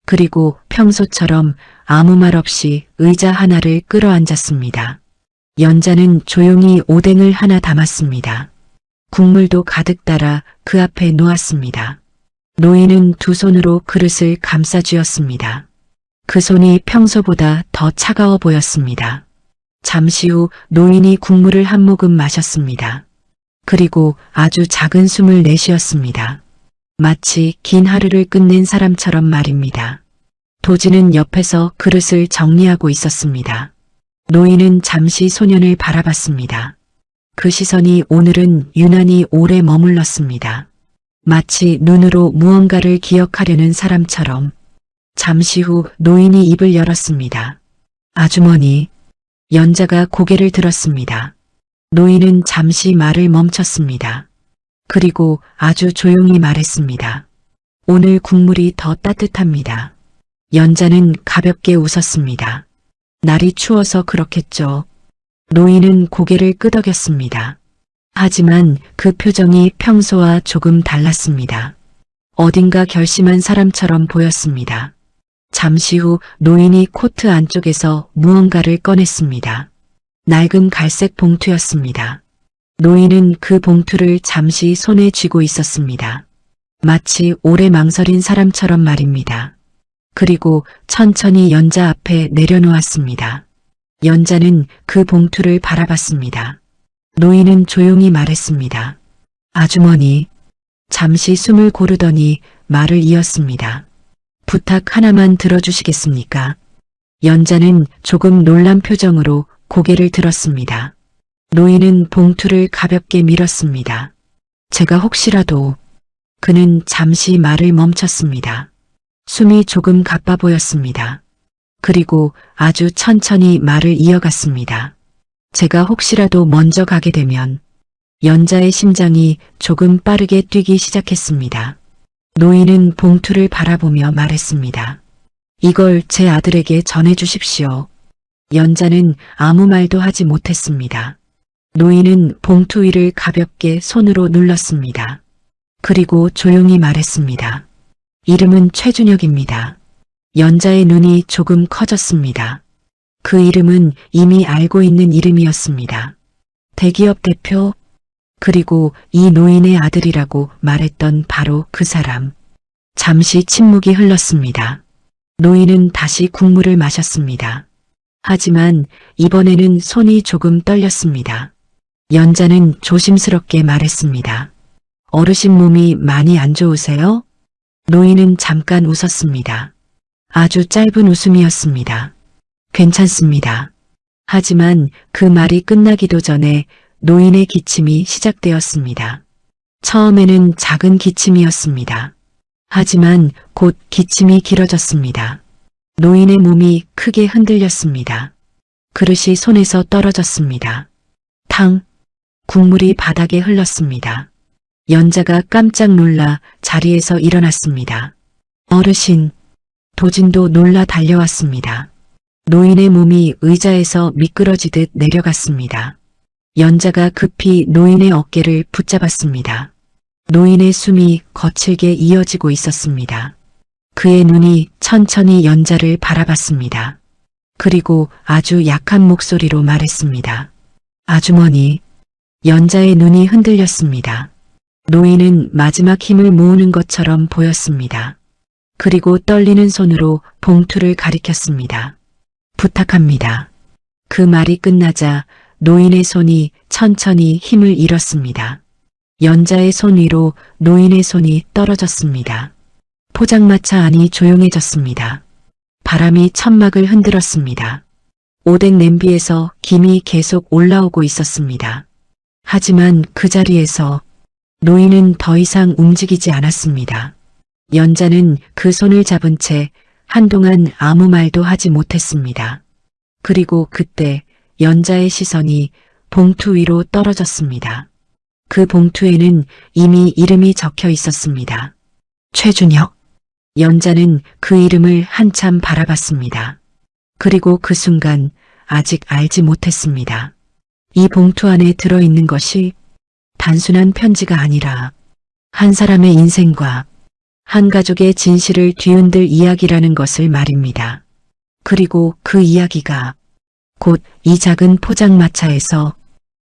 그리고 평소처럼 아무 말 없이 의자 하나를 끌어앉았습니다. 연자는 조용히 오뎅을 하나 담았습니다. 국물도 가득 따라 그 앞에 놓았습니다. 노인은 두 손으로 그릇을 감싸 쥐었습니다. 그 손이 평소보다 더 차가워 보였습니다. 잠시 후 노인이 국물을 한 모금 마셨습니다. 그리고 아주 작은 숨을 내쉬었습니다. 마치 긴 하루를 끝낸 사람처럼 말입니다. 도지는 옆에서 그릇을 정리하고 있었습니다. 노인은 잠시 소년을 바라봤습니다. 그 시선이 오늘은 유난히 오래 머물렀습니다. 마치 눈으로 무언가를 기억하려는 사람처럼. 잠시 후 노인이 입을 열었습니다. 아주머니. 연자가 고개를 들었습니다. 노인은 잠시 말을 멈췄습니다. 그리고 아주 조용히 말했습니다. 오늘 국물이 더 따뜻합니다. 연자는 가볍게 웃었습니다. 날이 추워서 그렇겠죠. 노인은 고개를 끄덕였습니다. 하지만 그 표정이 평소와 조금 달랐습니다. 어딘가 결심한 사람처럼 보였습니다. 잠시 후 노인이 코트 안쪽에서 무언가를 꺼냈습니다. 낡은 갈색 봉투였습니다. 노인은 그 봉투를 잠시 손에 쥐고 있었습니다. 마치 오래 망설인 사람처럼 말입니다. 그리고 천천히 연자 앞에 내려놓았습니다. 연자는 그 봉투를 바라봤습니다. 노인은 조용히 말했습니다. 아주머니. 잠시 숨을 고르더니 말을 이었습니다. 부탁 하나만 들어주시겠습니까? 연자는 조금 놀란 표정으로 고개를 들었습니다. 노인은 봉투를 가볍게 밀었습니다. 제가 혹시라도. 그는 잠시 말을 멈췄습니다. 숨이 조금 가빠 보였습니다. 그리고 아주 천천히 말을 이어갔습니다. 제가 혹시라도 먼저 가게 되면. 연자의 심장이 조금 빠르게 뛰기 시작했습니다. 노인은 봉투를 바라보며 말했습니다. 이걸 제 아들에게 전해주십시오. 연자는 아무 말도 하지 못했습니다. 노인은 봉투 위를 가볍게 손으로 눌렀습니다. 그리고 조용히 말했습니다. 이름은 최준혁입니다. 연자의 눈이 조금 커졌습니다. 그 이름은 이미 알고 있는 이름이었습니다. 대기업 대표, 그리고 이 노인의 아들이라고 말했던 바로 그 사람. 잠시 침묵이 흘렀습니다. 노인은 다시 국물을 마셨습니다. 하지만 이번에는 손이 조금 떨렸습니다. 연자는 조심스럽게 말했습니다. 어르신 몸이 많이 안 좋으세요? 노인은 잠깐 웃었습니다. 아주 짧은 웃음이었습니다. 괜찮습니다. 하지만 그 말이 끝나기도 전에 노인의 기침이 시작되었습니다. 처음에는 작은 기침이었습니다. 하지만 곧 기침이 길어졌습니다. 노인의 몸이 크게 흔들렸습니다. 그릇이 손에서 떨어졌습니다. 탕! 국물이 바닥에 흘렀습니다. 연자가 깜짝 놀라 자리에서 일어났습니다. 어르신! 도진도 놀라 달려왔습니다. 노인의 몸이 의자에서 미끄러지듯 내려갔습니다. 연자가 급히 노인의 어깨를 붙잡았습니다. 노인의 숨이 거칠게 이어지고 있었습니다. 그의 눈이 천천히 연자를 바라봤습니다. 그리고 아주 약한 목소리로 말했습니다. 아주머니. 연자의 눈이 흔들렸습니다. 노인은 마지막 힘을 모으는 것처럼 보였습니다. 그리고 떨리는 손으로 봉투를 가리켰습니다. 부탁합니다. 그 말이 끝나자 노인의 손이 천천히 힘을 잃었습니다. 연자의 손 위로 노인의 손이 떨어졌습니다. 포장마차 안이 조용해졌습니다. 바람이 천막을 흔들었습니다. 오뎅 냄비에서 김이 계속 올라오고 있었습니다. 하지만 그 자리에서 노인은 더 이상 움직이지 않았습니다. 연자는 그 손을 잡은 채 한동안 아무 말도 하지 못했습니다. 그리고 그때 연자의 시선이 봉투 위로 떨어졌습니다. 그 봉투에는 이미 이름이 적혀 있었습니다. 최준혁. 연자는 그 이름을 한참 바라봤습니다. 그리고 그 순간 아직 알지 못했습니다. 이 봉투 안에 들어있는 것이 단순한 편지가 아니라 한 사람의 인생과 한 가족의 진실을 뒤흔들 이야기라는 것을 말입니다. 그리고 그 이야기가 곧 이 작은 포장마차에서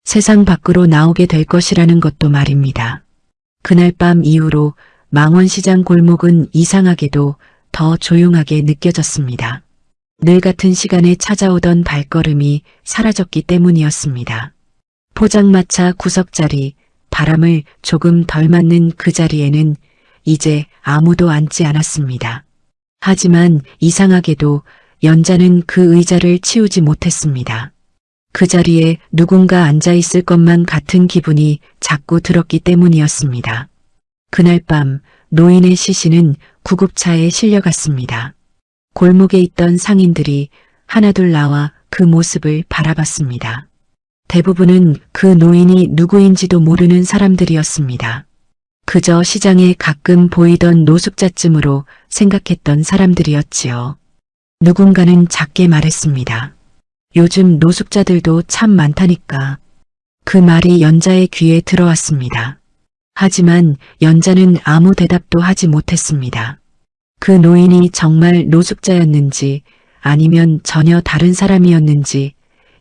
세상 밖으로 나오게 될 것이라는 것도 말입니다. 그날 밤 이후로 망원시장 골목은 이상하게도 더 조용하게 느껴졌습니다. 늘 같은 시간에 찾아오던 발걸음이 사라졌기 때문이었습니다. 포장마차 구석자리, 바람을 조금 덜 맞는 그 자리에는 이제 아무도 앉지 않았습니다. 하지만 이상하게도 연자는 그 의자를 치우지 못했습니다. 그 자리에 누군가 앉아있을 것만 같은 기분이 자꾸 들었기 때문이었습니다. 그날 밤 노인의 시신은 구급차에 실려갔습니다. 골목에 있던 상인들이 하나둘 나와 그 모습을 바라봤습니다. 대부분은 그 노인이 누구인지도 모르는 사람들이었습니다. 그저 시장에 가끔 보이던 노숙자쯤으로 생각했던 사람들이었지요. 누군가는 작게 말했습니다. 요즘 노숙자들도 참 많다니까. 그 말이 연자의 귀에 들어왔습니다. 하지만 연자는 아무 대답도 하지 못했습니다. 그 노인이 정말 노숙자였는지 아니면 전혀 다른 사람이었는지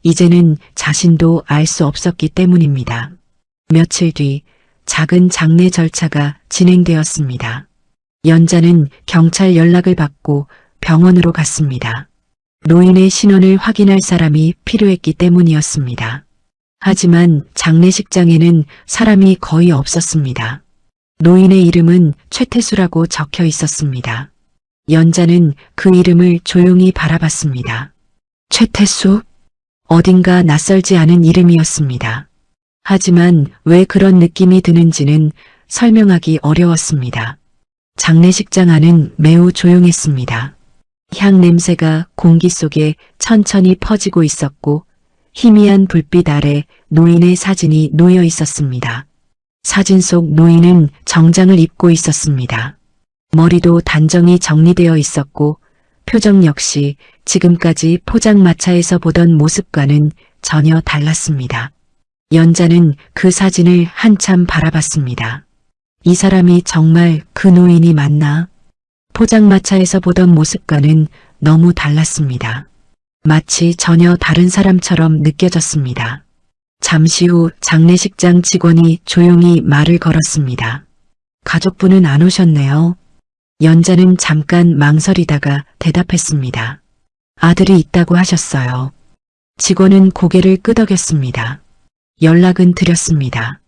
이제는 자신도 알 수 없었기 때문입니다. 며칠 뒤 작은 장례 절차가 진행되었습니다. 연자는 경찰 연락을 받고 병원으로 갔습니다. 노인의 신원을 확인할 사람이 필요했기 때문이었습니다. 하지만 장례식장에는 사람이 거의 없었습니다. 노인의 이름은 최태수라고 적혀 있었습니다. 연자는 그 이름을 조용히 바라봤습니다. 최태수? 어딘가 낯설지 않은 이름이었습니다. 하지만 왜 그런 느낌이 드는지는 설명하기 어려웠습니다. 장례식장 안은 매우 조용했습니다. 향 냄새가 공기 속에 천천히 퍼지고 있었고 희미한 불빛 아래 노인의 사진이 놓여 있었습니다. 사진 속 노인은 정장을 입고 있었습니다. 머리도 단정히 정리되어 있었고 표정 역시 지금까지 포장마차에서 보던 모습과는 전혀 달랐습니다. 연자는 그 사진을 한참 바라봤습니다. 이 사람이 정말 그 노인이 맞나? 포장마차에서 보던 모습과는 너무 달랐습니다. 마치 전혀 다른 사람처럼 느껴졌습니다. 잠시 후 장례식장 직원이 조용히 말을 걸었습니다. 가족분은 안 오셨네요. 연자는 잠깐 망설이다가 대답했습니다. 아들이 있다고 하셨어요. 직원은 고개를 끄덕였습니다. 연락은 드렸습니다.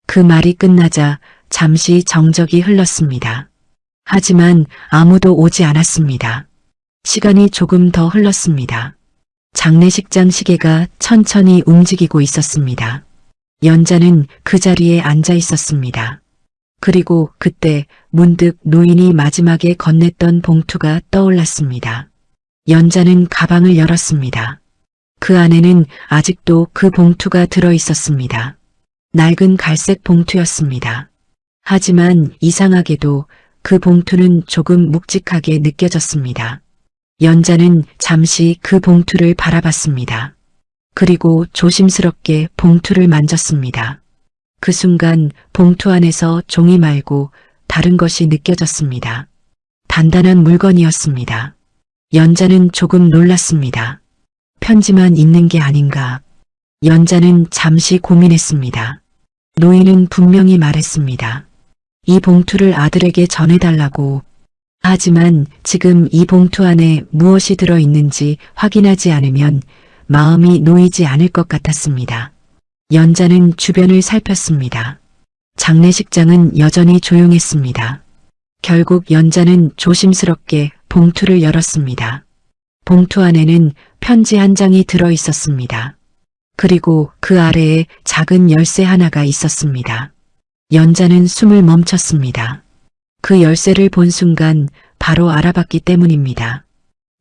그 말이 끝나자 잠시 정적이 흘렀습니다. 하지만 아무도 오지 않았습니다. 시간이 조금 더 흘렀습니다. 장례식장 시계가 천천히 움직이고 있었습니다. 연자는 그 자리에 앉아 있었습니다. 그리고 그때 문득 노인이 마지막에 건넸던 봉투가 떠올랐습니다. 연자는 가방을 열었습니다. 그 안에는 아직도 그 봉투가 들어 있었습니다. 낡은 갈색 봉투였습니다. 하지만 이상하게도 그 봉투는 조금 묵직하게 느껴졌습니다. 연자는 잠시 그 봉투를 바라봤습니다. 그리고 조심스럽게 봉투를 만졌습니다. 그 순간 봉투 안에서 종이 말고 다른 것이 느껴졌습니다. 단단한 물건이었습니다. 연자는 조금 놀랐습니다. 편지만 있는 게 아닌가. 연자는 잠시 고민했습니다. 노인은 분명히 말했습니다. 이 봉투를 아들에게 전해달라고. 하지만 지금 이 봉투 안에 무엇이 들어있는지 확인하지 않으면 마음이 놓이지 않을 것 같았습니다. 연자는 주변을 살폈습니다. 장례식장은 여전히 조용했습니다. 결국 연자는 조심스럽게 봉투를 열었습니다. 봉투 안에는 편지 한 장이 들어 있었습니다. 그리고 그 아래에 작은 열쇠 하나가 있었습니다. 연자는 숨을 멈췄습니다. 그 열쇠를 본 순간 바로 알아봤기 때문입니다.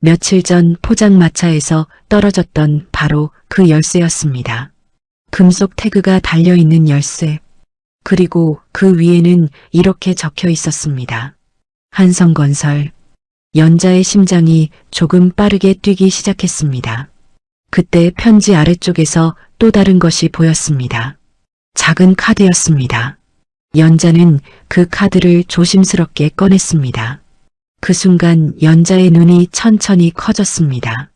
며칠 전 포장마차에서 떨어졌던 바로 그 열쇠였습니다. 금속 태그가 달려있는 열쇠. 그리고 그 위에는 이렇게 적혀 있었습니다. 한성건설. 연자의 심장이 조금 빠르게 뛰기 시작했습니다. 그때 편지 아래쪽에서 또 다른 것이 보였습니다. 작은 카드였습니다. 연자는 그 카드를 조심스럽게 꺼냈습니다. 그 순간 연자의 눈이 천천히 커졌습니다.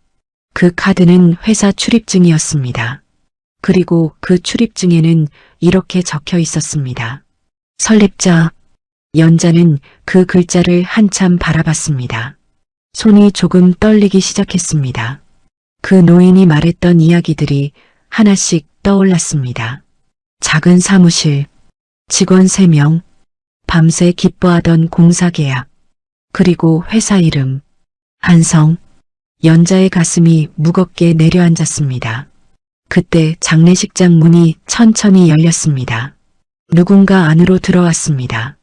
그 카드는 회사 출입증이었습니다. 그리고 그 출입증에는 이렇게 적혀 있었습니다. 설립자. 연자는 그 글자를 한참 바라봤습니다. 손이 조금 떨리기 시작했습니다. 그 노인이 말했던 이야기들이 하나씩 떠올랐습니다. 작은 사무실, 직원 3명, 밤새 기뻐하던 공사 계약, 그리고 회사 이름, 한성. 연자의 가슴이 무겁게 내려앉았습니다. 그때 장례식장 문이 천천히 열렸습니다. 누군가 안으로 들어왔습니다.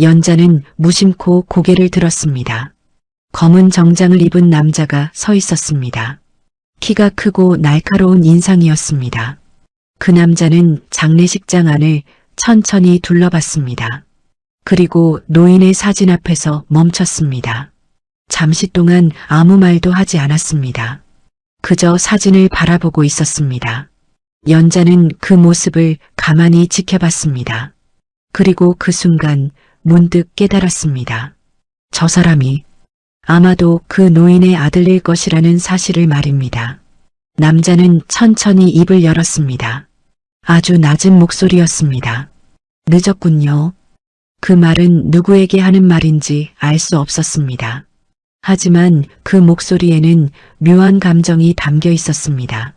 연자는 무심코 고개를 들었습니다. 검은 정장을 입은 남자가 서 있었습니다. 키가 크고 날카로운 인상이었습니다. 그 남자는 장례식장 안을 천천히 둘러봤습니다. 그리고 노인의 사진 앞에서 멈췄습니다. 잠시 동안 아무 말도 하지 않았습니다. 그저 사진을 바라보고 있었습니다. 연자는 그 모습을 가만히 지켜봤습니다. 그리고 그 순간 문득 깨달았습니다. 저 사람이 아마도 그 노인의 아들일 것이라는 사실을 말입니다. 남자는 천천히 입을 열었습니다. 아주 낮은 목소리였습니다. 늦었군요. 그 말은 누구에게 하는 말인지 알 수 없었습니다. 하지만 그 목소리에는 묘한 감정이 담겨 있었습니다.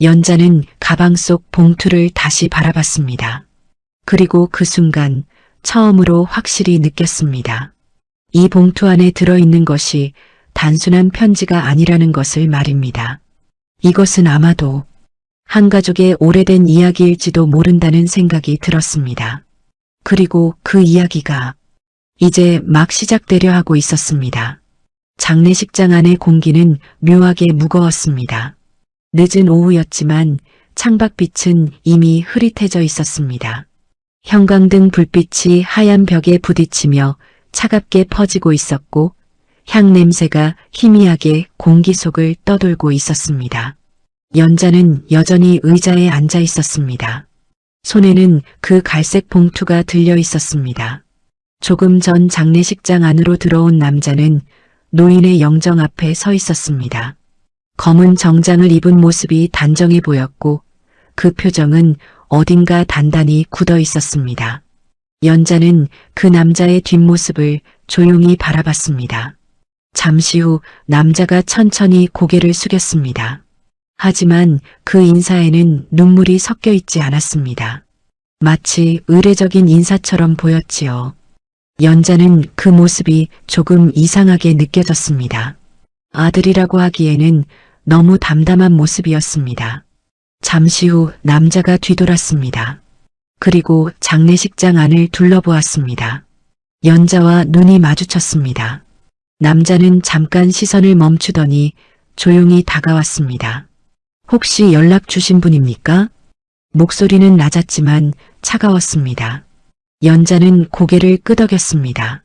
연자는 가방 속 봉투를 다시 바라봤습니다. 그리고 그 순간 처음으로 확실히 느꼈습니다. 이 봉투 안에 들어있는 것이 단순한 편지가 아니라는 것을 말입니다. 이것은 아마도 한 가족의 오래된 이야기일지도 모른다는 생각이 들었습니다. 그리고 그 이야기가 이제 막 시작되려 하고 있었습니다. 장례식장 안의 공기는 묘하게 무거웠습니다. 늦은 오후였지만 창밖빛은 이미 흐릿해져 있었습니다. 형광등 불빛이 하얀 벽에 부딪히며 차갑게 퍼지고 있었고 향 냄새가 희미하게 공기 속을 떠돌고 있었습니다. 연자는 여전히 의자에 앉아 있었습니다. 손에는 그 갈색 봉투가 들려 있었습니다. 조금 전 장례식장 안으로 들어온 남자는 노인의 영정 앞에 서 있었습니다. 검은 정장을 입은 모습이 단정해 보였고 그 표정은 어딘가 단단히 굳어 있었습니다. 연자는 그 남자의 뒷모습을 조용히 바라봤습니다. 잠시 후 남자가 천천히 고개를 숙였습니다. 하지만 그 인사에는 눈물이 섞여 있지 않았습니다. 마치 의례적인 인사처럼 보였지요. 연자는 그 모습이 조금 이상하게 느껴졌습니다. 아들이라고 하기에는 너무 담담한 모습이었습니다. 잠시 후 남자가 뒤돌았습니다. 그리고 장례식장 안을 둘러보았습니다. 연자와 눈이 마주쳤습니다. 남자는 잠깐 시선을 멈추더니 조용히 다가왔습니다. 혹시 연락 주신 분입니까? 목소리는 낮았지만 차가웠습니다. 연자는 고개를 끄덕였습니다.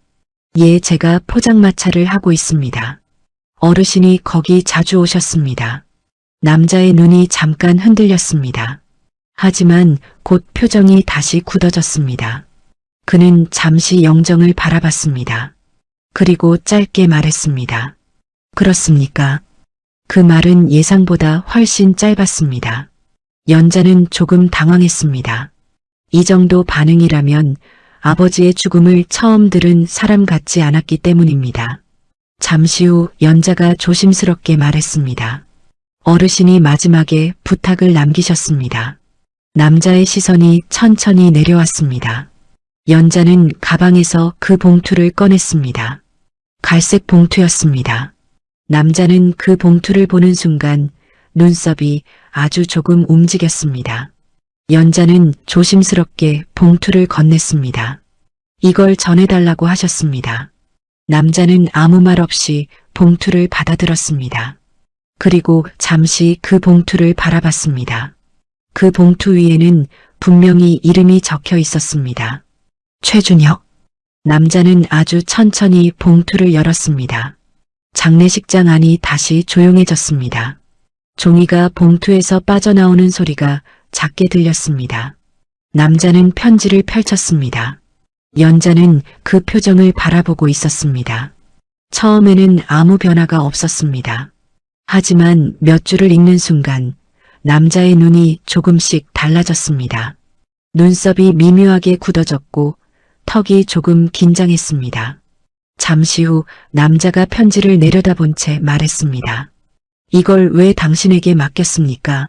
예, 제가 포장마차를 하고 있습니다. 어르신이 거기 자주 오셨습니다. 남자의 눈이 잠깐 흔들렸습니다. 하지만 곧 표정이 다시 굳어졌습니다. 그는 잠시 영정을 바라봤습니다. 그리고 짧게 말했습니다. 그렇습니까? 그 말은 예상보다 훨씬 짧았습니다. 연자는 조금 당황했습니다. 이 정도 반응이라면 아버지의 죽음을 처음 들은 사람 같지 않았기 때문입니다. 잠시 후 연자가 조심스럽게 말했습니다. 어르신이 마지막에 부탁을 남기셨습니다. 남자의 시선이 천천히 내려왔습니다. 연자는 가방에서 그 봉투를 꺼냈습니다. 갈색 봉투였습니다. 남자는 그 봉투를 보는 순간 눈썹이 아주 조금 움직였습니다. 연자는 조심스럽게 봉투를 건넸습니다. 이걸 전해달라고 하셨습니다. 남자는 아무 말 없이 봉투를 받아들었습니다. 그리고 잠시 그 봉투를 바라봤습니다. 그 봉투 위에는 분명히 이름이 적혀 있었습니다. 최준혁. 남자는 아주 천천히 봉투를 열었습니다. 장례식장 안이 다시 조용해졌습니다. 종이가 봉투에서 빠져나오는 소리가 작게 들렸습니다. 남자는 편지를 펼쳤습니다. 연자는 그 표정을 바라보고 있었습니다. 처음에는 아무 변화가 없었습니다. 하지만 몇 줄을 읽는 순간 남자의 눈이 조금씩 달라졌습니다. 눈썹이 미묘하게 굳어졌고 턱이 조금 긴장했습니다. 잠시 후 남자가 편지를 내려다본 채 말했습니다. 이걸 왜 당신에게 맡겼습니까?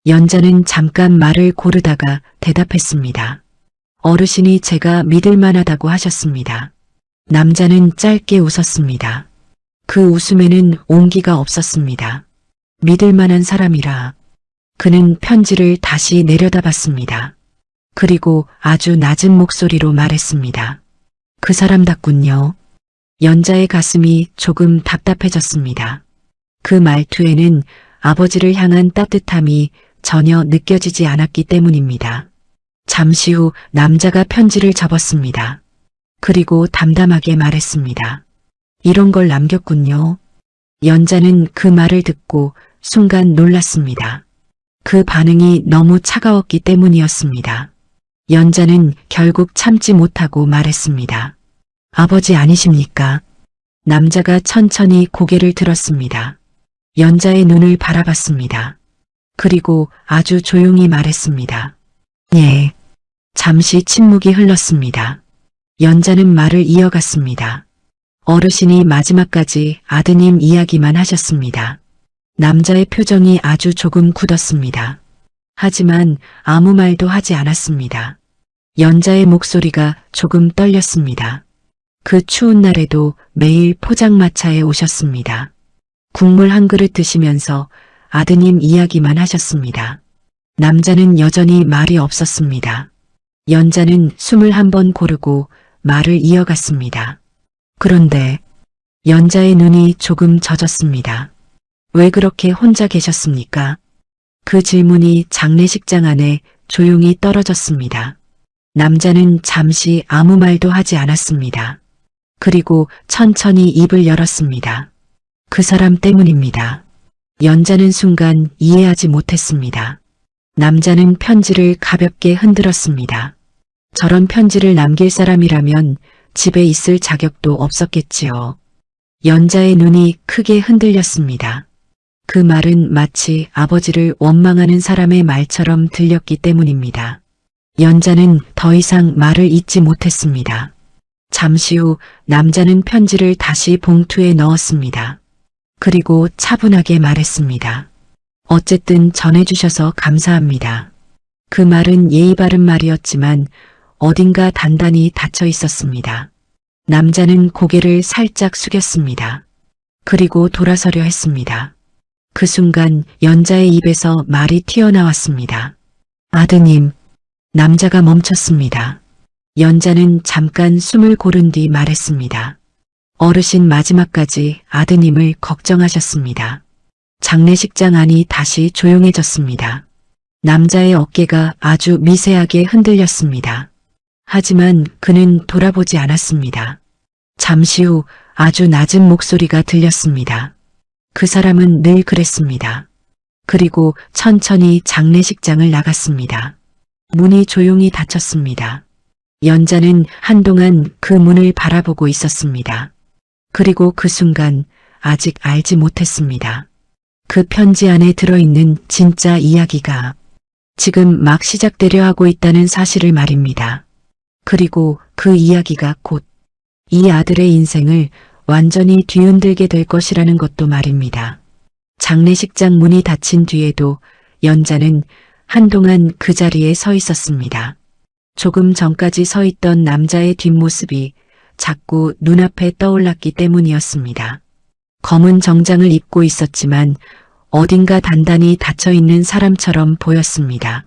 연자는 잠깐 말을 고르다가 대답했습니다. 어르신이 제가 믿을 만하다고 하셨습니다. 남자는 짧게 웃었습니다. 그 웃음에는 온기가 없었습니다. 믿을 만한 사람이라. 그는 편지를 다시 내려다봤습니다. 그리고 아주 낮은 목소리로 말했습니다. 그 사람답군요. 연자의 가슴이 조금 답답해졌습니다. 그 말투에는 아버지를 향한 따뜻함이 전혀 느껴지지 않았기 때문입니다. 잠시 후 남자가 편지를 접었습니다. 그리고 담담하게 말했습니다. 이런 걸 남겼군요. 연자는 그 말을 듣고 순간 놀랐습니다. 그 반응이 너무 차가웠기 때문이었습니다. 연자는 결국 참지 못하고 말했습니다. 아버지 아니십니까? 남자가 천천히 고개를 들었습니다. 연자의 눈을 바라봤습니다. 그리고 아주 조용히 말했습니다. 예. 잠시 침묵이 흘렀습니다. 연자는 말을 이어갔습니다. 어르신이 마지막까지 아드님 이야기만 하셨습니다. 남자의 표정이 아주 조금 굳었습니다. 하지만 아무 말도 하지 않았습니다. 연자의 목소리가 조금 떨렸습니다. 그 추운 날에도 매일 포장마차에 오셨습니다. 국물 한 그릇 드시면서 아드님 이야기만 하셨습니다. 남자는 여전히 말이 없었습니다. 연자는 숨을 한번 고르고 말을 이어갔습니다. 그런데 연자의 눈이 조금 젖었습니다. 왜 그렇게 혼자 계셨습니까? 그 질문이 장례식장 안에 조용히 떨어졌습니다. 남자는 잠시 아무 말도 하지 않았습니다. 그리고 천천히 입을 열었습니다. 그 사람 때문입니다. 연자는 순간 이해하지 못했습니다. 남자는 편지를 가볍게 흔들었습니다. 저런 편지를 남길 사람이라면 집에 있을 자격도 없었겠지요. 연자의 눈이 크게 흔들렸습니다. 그 말은 마치 아버지를 원망하는 사람의 말처럼 들렸기 때문입니다. 연자는 더 이상 말을 잇지 못했습니다. 잠시 후 남자는 편지를 다시 봉투에 넣었습니다. 그리고 차분하게 말했습니다. 어쨌든 전해주셔서 감사합니다. 그 말은 예의 바른 말이었지만 어딘가 단단히 닫혀 있었습니다. 남자는 고개를 살짝 숙였습니다. 그리고 돌아서려 했습니다. 그 순간 연자의 입에서 말이 튀어나왔습니다. 아드님. 남자가 멈췄습니다. 연자는 잠깐 숨을 고른 뒤 말했습니다. 어르신 마지막까지 아드님을 걱정하셨습니다. 장례식장 안이 다시 조용해졌습니다. 남자의 어깨가 아주 미세하게 흔들렸습니다. 하지만 그는 돌아보지 않았습니다. 잠시 후 아주 낮은 목소리가 들렸습니다. 그 사람은 늘 그랬습니다. 그리고 천천히 장례식장을 나갔습니다. 문이 조용히 닫혔습니다. 연자는 한동안 그 문을 바라보고 있었습니다. 그리고 그 순간 아직 알지 못했습니다. 그 편지 안에 들어있는 진짜 이야기가 지금 막 시작되려 하고 있다는 사실을 말입니다. 그리고 그 이야기가 곧 이 아들의 인생을 완전히 뒤흔들게 될 것이라는 것도 말입니다. 장례식장 문이 닫힌 뒤에도 연자는 한동안 그 자리에 서 있었습니다. 조금 전까지 서 있던 남자의 뒷모습이 자꾸 눈앞에 떠올랐기 때문이었습니다. 검은 정장을 입고 있었지만 어딘가 단단히 닫혀있는 사람처럼 보였습니다.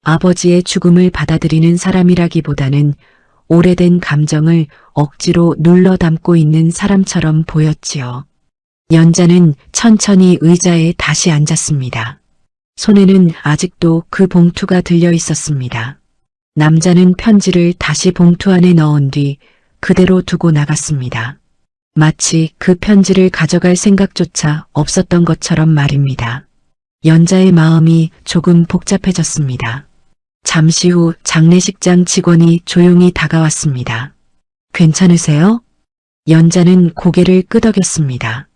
아버지의 죽음을 받아들이는 사람이라기보다는 오래된 감정을 억지로 눌러 담고 있는 사람처럼 보였지요. 연자는 천천히 의자에 다시 앉았습니다. 손에는 아직도 그 봉투가 들려 있었습니다. 남자는 편지를 다시 봉투 안에 넣은 뒤 그대로 두고 나갔습니다. 마치 그 편지를 가져갈 생각조차 없었던 것처럼 말입니다. 연자의 마음이 조금 복잡해졌습니다. 잠시 후 장례식장 직원이 조용히 다가왔습니다. 괜찮으세요? 연자는 고개를 끄덕였습니다.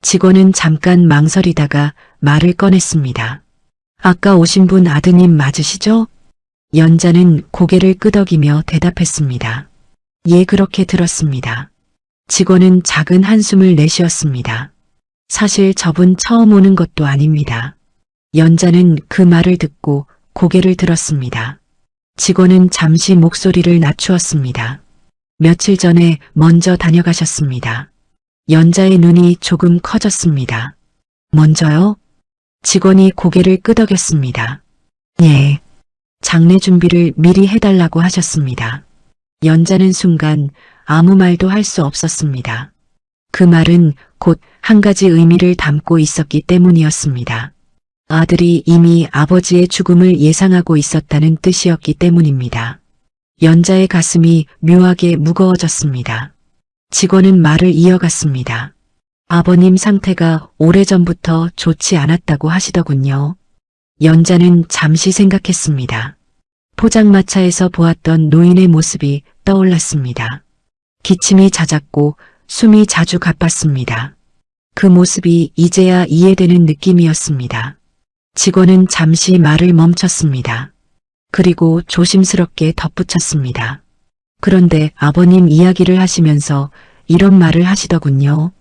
직원은 잠깐 망설이다가 말을 꺼냈습니다. 아까 오신 분 아드님 맞으시죠? 연자는 고개를 끄덕이며 대답했습니다. 예, 그렇게 들었습니다. 직원은 작은 한숨을 내쉬었습니다. 사실 저분 처음 오는 것도 아닙니다. 연자는 그 말을 듣고 고개를 들었습니다. 직원은 잠시 목소리를 낮추었습니다. 며칠 전에 먼저 다녀가셨습니다. 연자의 눈이 조금 커졌습니다. 먼저요? 직원이 고개를 끄덕였습니다. 예. 장례 준비를 미리 해달라고 하셨습니다. 연자는 순간 아무 말도 할 수 없었습니다. 그 말은 곧 한 가지 의미를 담고 있었기 때문이었습니다. 아들이 이미 아버지의 죽음을 예상하고 있었다는 뜻이었기 때문입니다. 연자의 가슴이 묘하게 무거워졌습니다. 직원은 말을 이어갔습니다. 아버님 상태가 오래전부터 좋지 않았다고 하시더군요. 연자는 잠시 생각했습니다. 포장마차에서 보았던 노인의 모습이 떠올랐습니다. 기침이 잦았고 숨이 자주 가빴습니다. 그 모습이 이제야 이해되는 느낌이었습니다. 직원은 잠시 말을 멈췄습니다. 그리고 조심스럽게 덧붙였습니다. 그런데 아버님 이야기를 하시면서 이런 말을 하시더군요.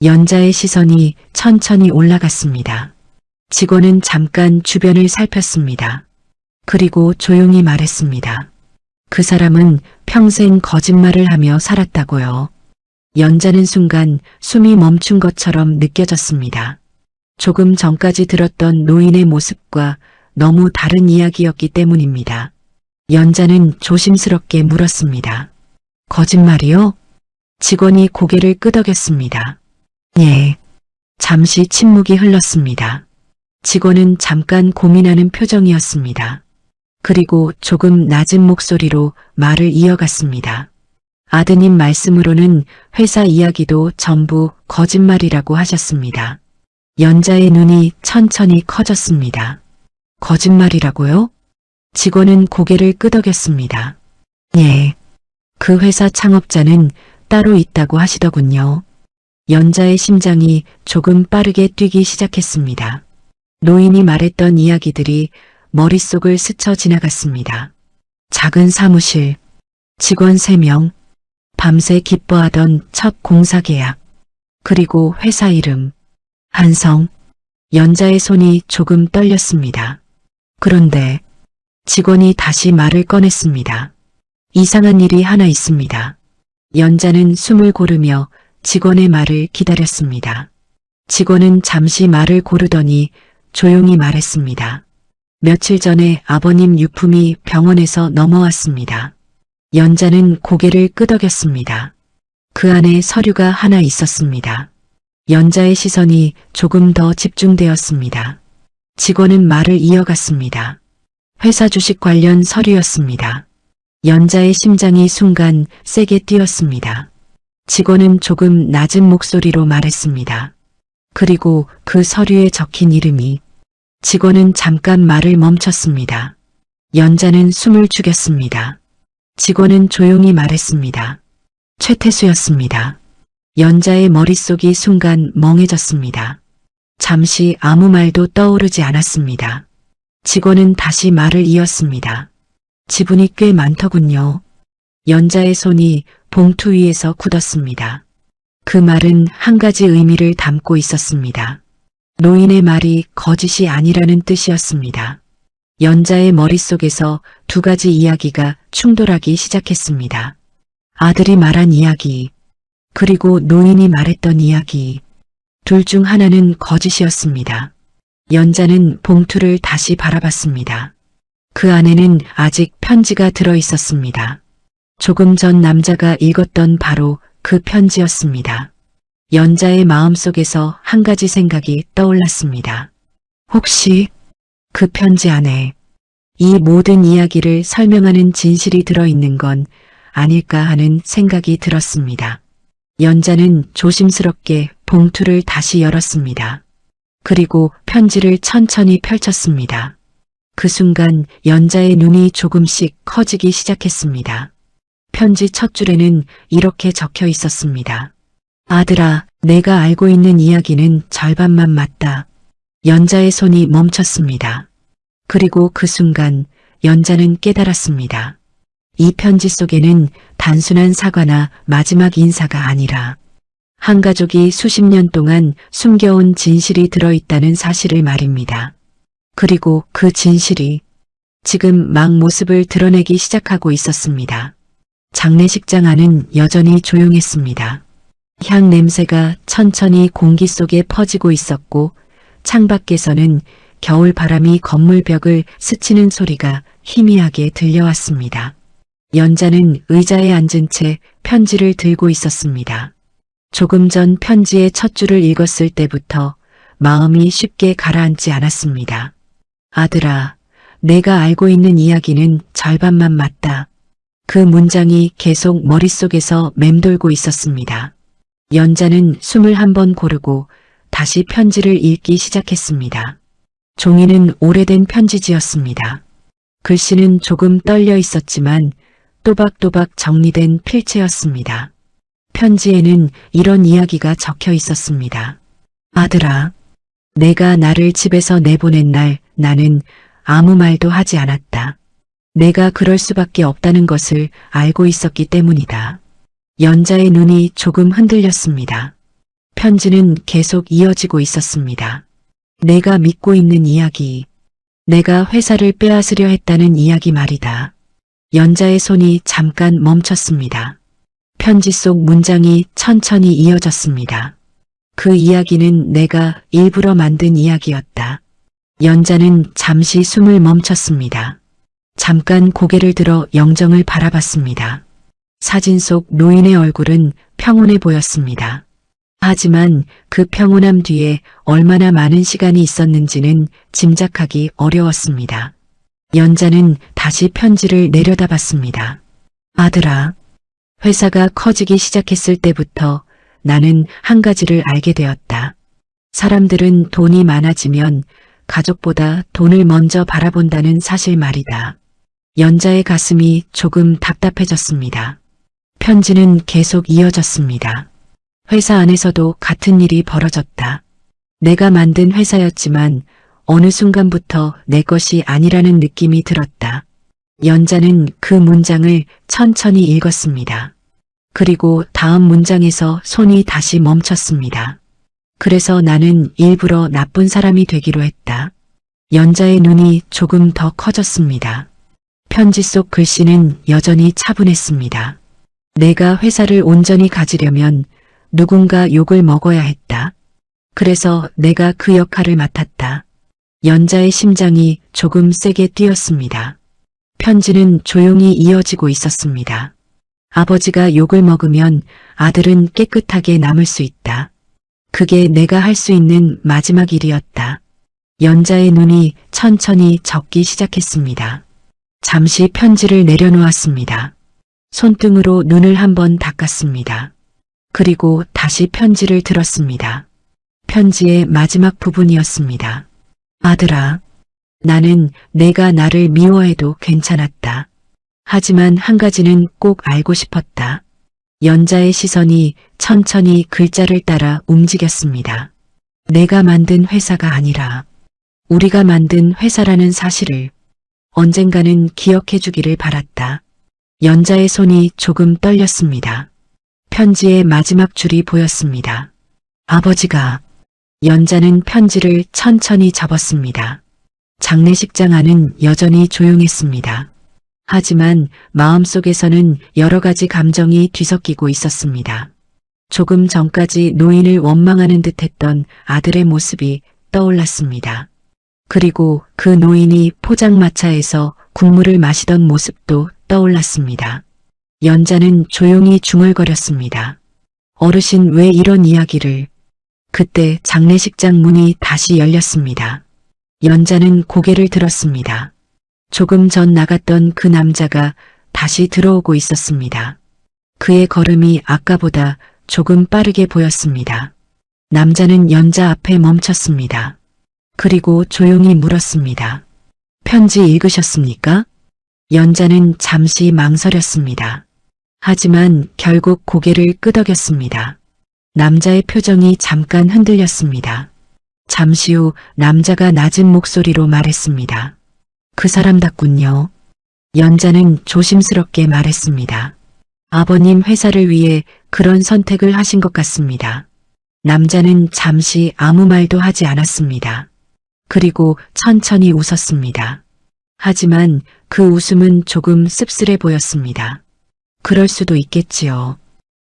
연자의 시선이 천천히 올라갔습니다. 직원은 잠깐 주변을 살폈습니다. 그리고 조용히 말했습니다. 그 사람은 평생 거짓말을 하며 살았다고요. 연자는 순간 숨이 멈춘 것처럼 느껴졌습니다. 조금 전까지 들었던 노인의 모습과 너무 다른 이야기였기 때문입니다. 연자는 조심스럽게 물었습니다. 거짓말이요? 직원이 고개를 끄덕였습니다. 예. 잠시 침묵이 흘렀습니다. 직원은 잠깐 고민하는 표정이었습니다. 그리고 조금 낮은 목소리로 말을 이어갔습니다. 아드님 말씀으로는 회사 이야기도 전부 거짓말이라고 하셨습니다. 연자의 눈이 천천히 커졌습니다. 거짓말이라고요? 직원은 고개를 끄덕였습니다. 예. 그 회사 창업자는 따로 있다고 하시더군요. 연자의 심장이 조금 빠르게 뛰기 시작했습니다. 노인이 말했던 이야기들이 머릿속을 스쳐 지나갔습니다. 작은 사무실, 직원 3명, 밤새 기뻐하던 첫 공사 계약, 그리고 회사 이름, 한성. 연자의 손이 조금 떨렸습니다. 그런데 직원이 다시 말을 꺼냈습니다. 이상한 일이 하나 있습니다. 연자는 숨을 고르며 직원의 말을 기다렸습니다. 직원은 잠시 말을 고르더니 조용히 말했습니다. 며칠 전에 아버님 유품이 병원에서 넘어왔습니다. 연자는 고개를 끄덕였습니다. 그 안에 서류가 하나 있었습니다. 연자의 시선이 조금 더 집중되었습니다. 직원은 말을 이어갔습니다. 회사 주식 관련 서류였습니다. 연자의 심장이 순간 세게 뛰었습니다. 직원은 조금 낮은 목소리로 말했습니다. 그리고 그 서류에 적힌 이름이. 직원은 잠깐 말을 멈췄습니다. 연자는 숨을 죽였습니다. 직원은 조용히 말했습니다. 최태수였습니다. 연자의 머릿속이 순간 멍해졌습니다. 잠시 아무 말도 떠오르지 않았습니다. 직원은 다시 말을 이었습니다. 지분이 꽤 많더군요. 연자의 손이 봉투 위에서 굳었습니다. 그 말은 한 가지 의미를 담고 있었습니다. 노인의 말이 거짓이 아니라는 뜻이었습니다. 연자의 머릿속에서 두 가지 이야기가 충돌하기 시작했습니다. 아들이 말한 이야기, 그리고 노인이 말했던 이야기. 둘 중 하나는 거짓이었습니다. 연자는 봉투를 다시 바라봤습니다. 그 안에는 아직 편지가 들어 있었습니다. 조금 전 남자가 읽었던 바로 그 편지였습니다. 연자의 마음속에서 한 가지 생각이 떠올랐습니다. 혹시 그 편지 안에 이 모든 이야기를 설명하는 진실이 들어있는 건 아닐까 하는 생각이 들었습니다. 연자는 조심스럽게 봉투를 다시 열었습니다. 그리고 편지를 천천히 펼쳤습니다. 그 순간 연자의 눈이 조금씩 커지기 시작했습니다. 편지 첫 줄에는 이렇게 적혀 있었습니다. 아들아, 내가 알고 있는 이야기는 절반만 맞다. 연자의 손이 멈췄습니다. 그리고 그 순간 연자는 깨달았습니다. 이 편지 속에는 단순한 사과나 마지막 인사가 아니라 한 가족이 수십 년 동안 숨겨온 진실이 들어있다는 사실을 말입니다. 그리고 그 진실이 지금 막 모습을 드러내기 시작하고 있었습니다. 장례식장 안은 여전히 조용했습니다. 향 냄새가 천천히 공기 속에 퍼지고 있었고 창밖에서는 겨울 바람이 건물 벽을 스치는 소리가 희미하게 들려왔습니다. 연자는 의자에 앉은 채 편지를 들고 있었습니다. 조금 전 편지의 첫 줄을 읽었을 때부터 마음이 쉽게 가라앉지 않았습니다. 아들아, 내가 알고 있는 이야기는 절반만 맞다. 그 문장이 계속 머릿속에서 맴돌고 있었습니다. 연자는 숨을 한번 고르고 다시 편지를 읽기 시작했습니다. 종이는 오래된 편지지였습니다. 글씨는 조금 떨려 있었지만 또박또박 정리된 필체였습니다. 편지에는 이런 이야기가 적혀 있었습니다. 아들아, 내가 나를 집에서 내보낸 날 나는 아무 말도 하지 않았다. 내가 그럴 수밖에 없다는 것을 알고 있었기 때문이다. 연자의 눈이 조금 흔들렸습니다. 편지는 계속 이어지고 있었습니다. 내가 믿고 있는 이야기, 내가 회사를 빼앗으려 했다는 이야기 말이다. 연자의 손이 잠깐 멈췄습니다. 편지 속 문장이 천천히 이어졌습니다. 그 이야기는 내가 일부러 만든 이야기였다. 연자는 잠시 숨을 멈췄습니다. 잠깐 고개를 들어 영정을 바라봤습니다. 사진 속 노인의 얼굴은 평온해 보였습니다. 하지만 그 평온함 뒤에 얼마나 많은 시간이 있었는지는 짐작하기 어려웠습니다. 연자는 다시 편지를 내려다봤습니다. 아들아, 회사가 커지기 시작했을 때부터 나는 한 가지를 알게 되었다. 사람들은 돈이 많아지면 가족보다 돈을 먼저 바라본다는 사실 말이다. 연자의 가슴이 조금 답답해졌습니다. 편지는 계속 이어졌습니다. 회사 안에서도 같은 일이 벌어졌다. 내가 만든 회사였지만 어느 순간부터 내 것이 아니라는 느낌이 들었다. 연자는 그 문장을 천천히 읽었습니다. 그리고 다음 문장에서 손이 다시 멈췄습니다. 그래서 나는 일부러 나쁜 사람이 되기로 했다. 연자의 눈이 조금 더 커졌습니다. 편지 속 글씨는 여전히 차분했습니다. 내가 회사를 온전히 가지려면 누군가 욕을 먹어야 했다. 그래서 내가 그 역할을 맡았다. 연자의 심장이 조금 세게 뛰었습니다. 편지는 조용히 이어지고 있었습니다. 아버지가 욕을 먹으면 아들은 깨끗하게 남을 수 있다. 그게 내가 할 수 있는 마지막 일이었다. 연자의 눈이 천천히 젖기 시작했습니다. 잠시 편지를 내려놓았습니다. 손등으로 눈을 한번 닦았습니다. 그리고 다시 편지를 들었습니다. 편지의 마지막 부분이었습니다. 아들아, 나는 내가 나를 미워해도 괜찮았다. 하지만 한 가지는 꼭 알고 싶었다. 연자의 시선이 천천히 글자를 따라 움직였습니다. 내가 만든 회사가 아니라 우리가 만든 회사라는 사실을 언젠가는 기억해 주기를 바랐다. 연자의 손이 조금 떨렸습니다. 편지의 마지막 줄이 보였습니다. 아버지가. 연자는 편지를 천천히 접었습니다. 장례식장 안은 여전히 조용했습니다. 하지만 마음속에서는 여러 가지 감정이 뒤섞이고 있었습니다. 조금 전까지 노인을 원망하는 듯했던 아들의 모습이 떠올랐습니다. 그리고 그 노인이 포장마차에서 국물을 마시던 모습도 떠올랐습니다. 연자는 조용히 중얼거렸습니다. 어르신 왜 이런 이야기를... 그때 장례식장 문이 다시 열렸습니다. 연자는 고개를 들었습니다. 조금 전 나갔던 그 남자가 다시 들어오고 있었습니다. 그의 걸음이 아까보다 조금 빠르게 보였습니다. 남자는 연자 앞에 멈췄습니다. 그리고 조용히 물었습니다. 편지 읽으셨습니까? 연자는 잠시 망설였습니다. 하지만 결국 고개를 끄덕였습니다. 남자의 표정이 잠깐 흔들렸습니다. 잠시 후 남자가 낮은 목소리로 말했습니다. 그 사람답군요. 연자는 조심스럽게 말했습니다. 아버님 회사를 위해 그런 선택을 하신 것 같습니다. 남자는 잠시 아무 말도 하지 않았습니다. 그리고 천천히 웃었습니다. 하지만 그 웃음은 조금 씁쓸해 보였습니다. 그럴 수도 있겠지요.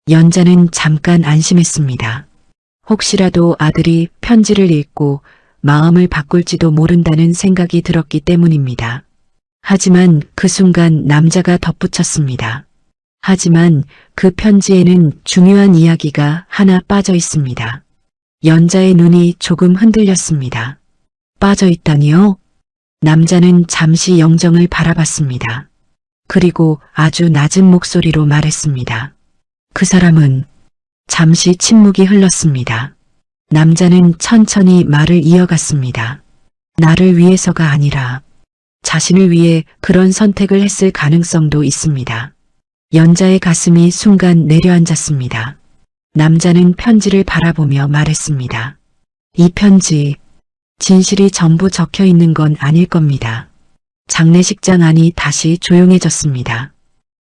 연자는 잠깐 안심했습니다. 혹시라도 아들이 편지를 읽고 마음을 바꿀지도 모른다는 생각이 들었기 때문입니다. 하지만 그 순간 남자가 덧붙였습니다. 하지만 그 편지에는 중요한 이야기가 하나 빠져 있습니다. 연자의 눈이 조금 흔들렸습니다. 빠져 있다니요? 남자는 잠시 영정을 바라봤습니다. 그리고 아주 낮은 목소리로 말했습니다. 그 사람은 잠시 침묵이 흘렀습니다. 남자는 천천히 말을 이어갔습니다. 나를 위해서가 아니라 자신을 위해 그런 선택을 했을 가능성도 있습니다. 연자의 가슴이 순간 내려앉았습니다. 남자는 편지를 바라보며 말했습니다. 이 편지, 진실이 전부 적혀 있는 건 아닐 겁니다. 장례식장 안이 다시 조용해졌습니다.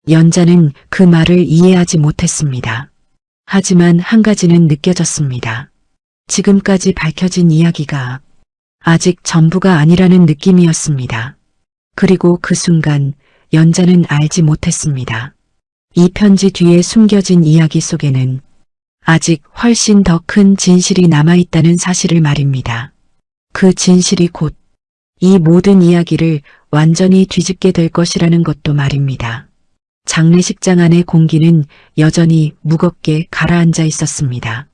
연자는 그 말을 이해하지 못했습니다. 하지만 한 가지는 느껴졌습니다. 지금까지 밝혀진 이야기가 아직 전부가 아니라는 느낌이었습니다. 그리고 그 순간 연자는 알지 못했습니다. 이 편지 뒤에 숨겨진 이야기 속에는 아직 훨씬 더 큰 진실이 남아있다는 사실을 말입니다. 그 진실이 곧 이 모든 이야기를 완전히 뒤집게 될 것이라는 것도 말입니다. 장례식장 안의 공기는 여전히 무겁게 가라앉아 있었습니다.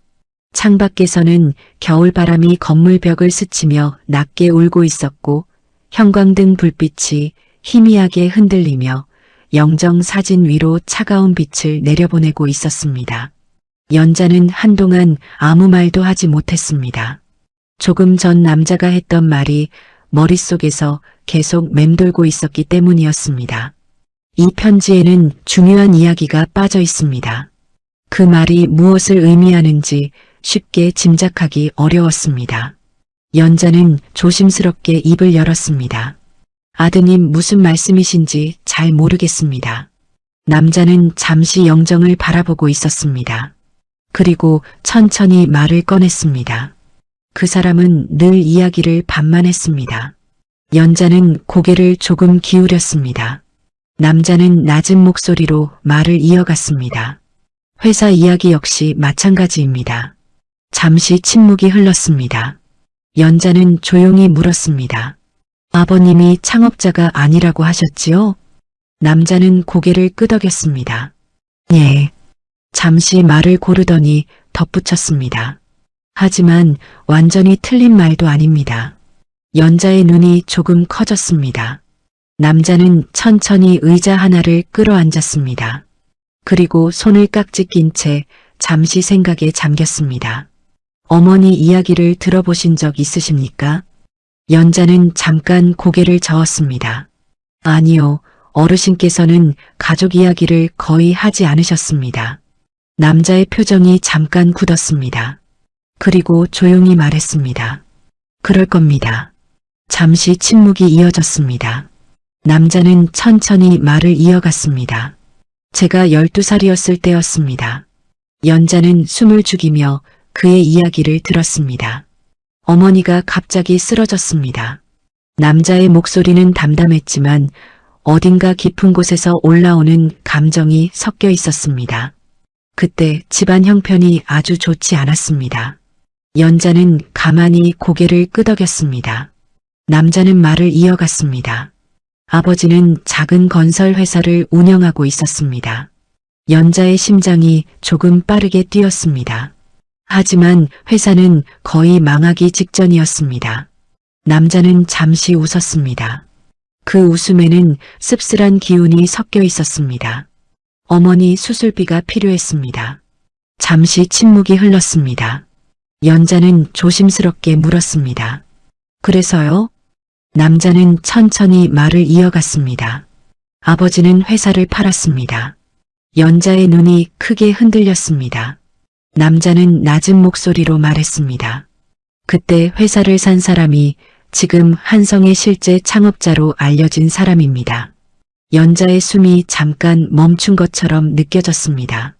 창밖에서는 겨울바람이 건물 벽을 스치며 낮게 울고 있었고 형광등 불빛이 희미하게 흔들리며 영정 사진 위로 차가운 빛을 내려보내고 있었습니다. 연자는 한동안 아무 말도 하지 못했습니다. 조금 전 남자가 했던 말이 머릿속에서 계속 맴돌고 있었기 때문이었습니다. 이 편지에는 중요한 이야기가 빠져 있습니다. 그 말이 무엇을 의미하는지 쉽게 짐작하기 어려웠습니다. 연자는 조심스럽게 입을 열었습니다. 아드님 무슨 말씀이신지 잘 모르겠습니다. 남자는 잠시 영정을 바라보고 있었습니다. 그리고 천천히 말을 꺼냈습니다. 그 사람은 늘 이야기를 반만 했습니다. 연자는 고개를 조금 기울였습니다. 남자는 낮은 목소리로 말을 이어갔습니다. 회사 이야기 역시 마찬가지입니다. 잠시 침묵이 흘렀습니다. 연자는 조용히 물었습니다. 아버님이 창업자가 아니라고 하셨지요? 남자는 고개를 끄덕였습니다. 예. 잠시 말을 고르더니 덧붙였습니다. 하지만 완전히 틀린 말도 아닙니다. 연자의 눈이 조금 커졌습니다. 남자는 천천히 의자 하나를 끌어앉았습니다. 그리고 손을 깍지 낀 채 잠시 생각에 잠겼습니다. 어머니 이야기를 들어보신 적 있으십니까? 연자는 잠깐 고개를 저었습니다. 아니요, 어르신께서는 가족 이야기를 거의 하지 않으셨습니다. 남자의 표정이 잠깐 굳었습니다. 그리고 조용히 말했습니다. 그럴 겁니다. 잠시 침묵이 이어졌습니다. 남자는 천천히 말을 이어갔습니다. 제가 12살이었을 때였습니다. 연자는 숨을 죽이며 그의 이야기를 들었습니다. 어머니가 갑자기 쓰러졌습니다. 남자의 목소리는 담담했지만 어딘가 깊은 곳에서 올라오는 감정이 섞여 있었습니다. 그때 집안 형편이 아주 좋지 않았습니다. 연자는 가만히 고개를 끄덕였습니다. 남자는 말을 이어갔습니다. 아버지는 작은 건설 회사를 운영하고 있었습니다. 연자의 심장이 조금 빠르게 뛰었습니다. 하지만 회사는 거의 망하기 직전이었습니다. 남자는 잠시 웃었습니다. 그 웃음에는 씁쓸한 기운이 섞여 있었습니다. 어머니 수술비가 필요했습니다. 잠시 침묵이 흘렀습니다. 연자는 조심스럽게 물었습니다. 그래서요? 남자는 천천히 말을 이어갔습니다. 아버지는 회사를 팔았습니다. 연자의 눈이 크게 흔들렸습니다. 남자는 낮은 목소리로 말했습니다. 그때 회사를 산 사람이 지금 한성의 실제 창업자로 알려진 사람입니다. 연자의 숨이 잠깐 멈춘 것처럼 느껴졌습니다.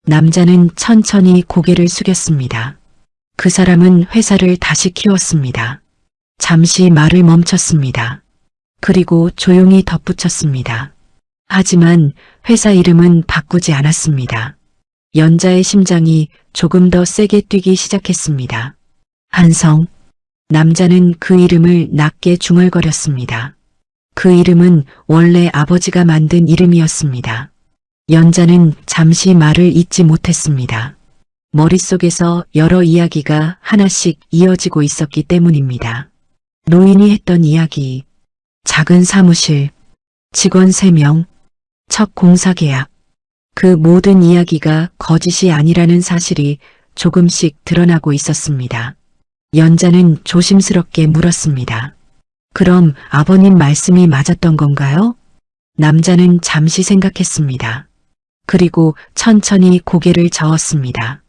남자는 천천히 고개를 숙였습니다. 그 사람은 회사를 다시 키웠습니다. 잠시 말을 멈췄습니다. 그리고 조용히 덧붙였습니다. 하지만 회사 이름은 바꾸지 않았습니다. 연자의 심장이 조금 더 세게 뛰기 시작했습니다. 한성. 남자는 그 이름을 낮게 중얼거렸습니다. 그 이름은 원래 아버지가 만든 이름이었습니다. 연자는 잠시 말을 잇지 못했습니다. 머릿속에서 여러 이야기가 하나씩 이어지고 있었기 때문입니다. 노인이 했던 이야기, 작은 사무실, 직원 3명, 첫 공사 계약, 그 모든 이야기가 거짓이 아니라는 사실이 조금씩 드러나고 있었습니다. 연자는 조심스럽게 물었습니다. 그럼 아버님 말씀이 맞았던 건가요? 남자는 잠시 생각했습니다. 그리고 천천히 고개를 저었습니다.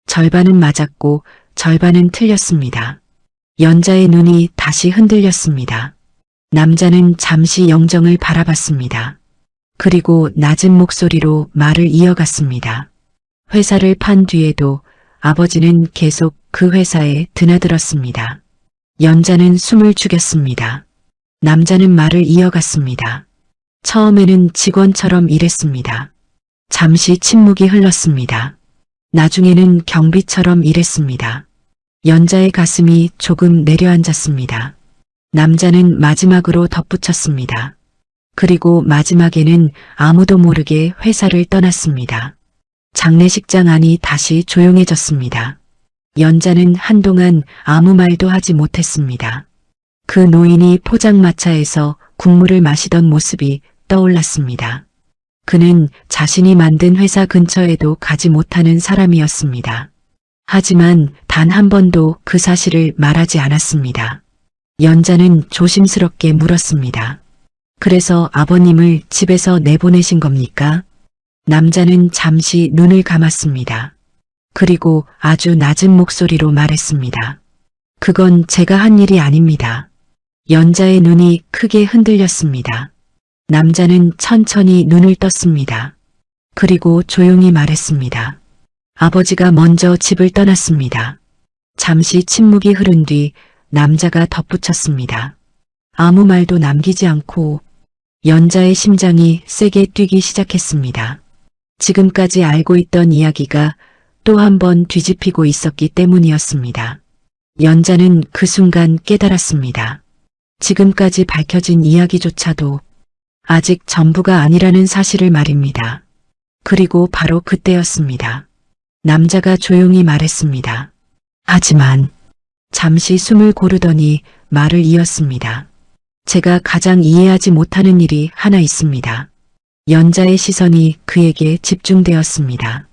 절반은 맞았고 절반은 틀렸습니다. 연자의 눈이 다시 흔들렸습니다. 남자는 잠시 영정을 바라봤습니다. 그리고 낮은 목소리로 말을 이어갔습니다. 회사를 판 뒤에도 아버지는 계속 그 회사에 드나들었습니다. 연자는 숨을 죽였습니다. 남자는 말을 이어갔습니다. 처음에는 직원처럼 일했습니다. 잠시 침묵이 흘렀습니다. 나중에는 경비처럼 일했습니다. 연자의 가슴이 조금 내려앉았습니다. 남자는 마지막으로 덧붙였습니다. 그리고 마지막에는 아무도 모르게 회사를 떠났습니다. 장례식장 안이 다시 조용해졌습니다. 연자는 한동안 아무 말도 하지 못했습니다. 그 노인이 포장마차에서 국물을 마시던 모습이 떠올랐습니다. 그는 자신이 만든 회사 근처에도 가지 못하는 사람이었습니다. 하지만 단 한 번도 그 사실을 말하지 않았습니다. 연자는 조심스럽게 물었습니다. 그래서 아버님을 집에서 내보내신 겁니까? 남자는 잠시 눈을 감았습니다. 그리고 아주 낮은 목소리로 말했습니다. 그건 제가 한 일이 아닙니다. 연자의 눈이 크게 흔들렸습니다. 남자는 천천히 눈을 떴습니다. 그리고 조용히 말했습니다. 아버지가 먼저 집을 떠났습니다. 잠시 침묵이 흐른 뒤 남자가 덧붙였습니다. 아무 말도 남기지 않고. 연자의 심장이 세게 뛰기 시작했습니다. 지금까지 알고 있던 이야기가 또 한 번 뒤집히고 있었기 때문이었습니다. 연자는 그 순간 깨달았습니다. 지금까지 밝혀진 이야기조차도 아직 전부가 아니라는 사실을 말입니다. 그리고 바로 그때였습니다. 남자가 조용히 말했습니다. 하지만 잠시 숨을 고르더니 말을 이었습니다. 제가 가장 이해하지 못하는 일이 하나 있습니다. 연자의 시선이 그에게 집중되었습니다.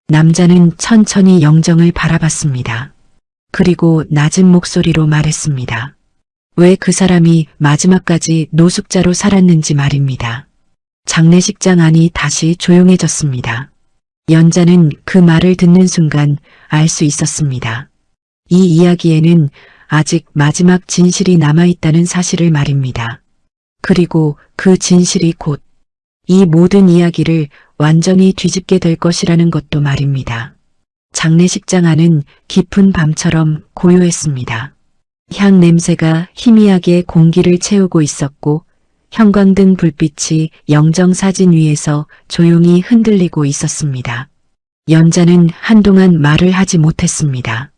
남자는 천천히 영정을 바라봤습니다. 그리고 낮은 목소리로 말했습니다. 왜 그 사람이 마지막까지 노숙자로 살았는지 말입니다. 장례식장 안이 다시 조용해졌습니다. 연자는 그 말을 듣는 순간 알 수 있었습니다. 이 이야기에는 아직 마지막 진실이 남아있다는 사실을 말입니다. 그리고 그 진실이 곧 이 모든 이야기를 완전히 뒤집게 될 것이라는 것도 말입니다. 장례식장 안은 깊은 밤처럼 고요했습니다. 향 냄새가 희미하게 공기를 채우고 있었고 형광등 불빛이 영정사진 위에서 조용히 흔들리고 있었습니다. 연자는 한동안 말을 하지 못했습니다.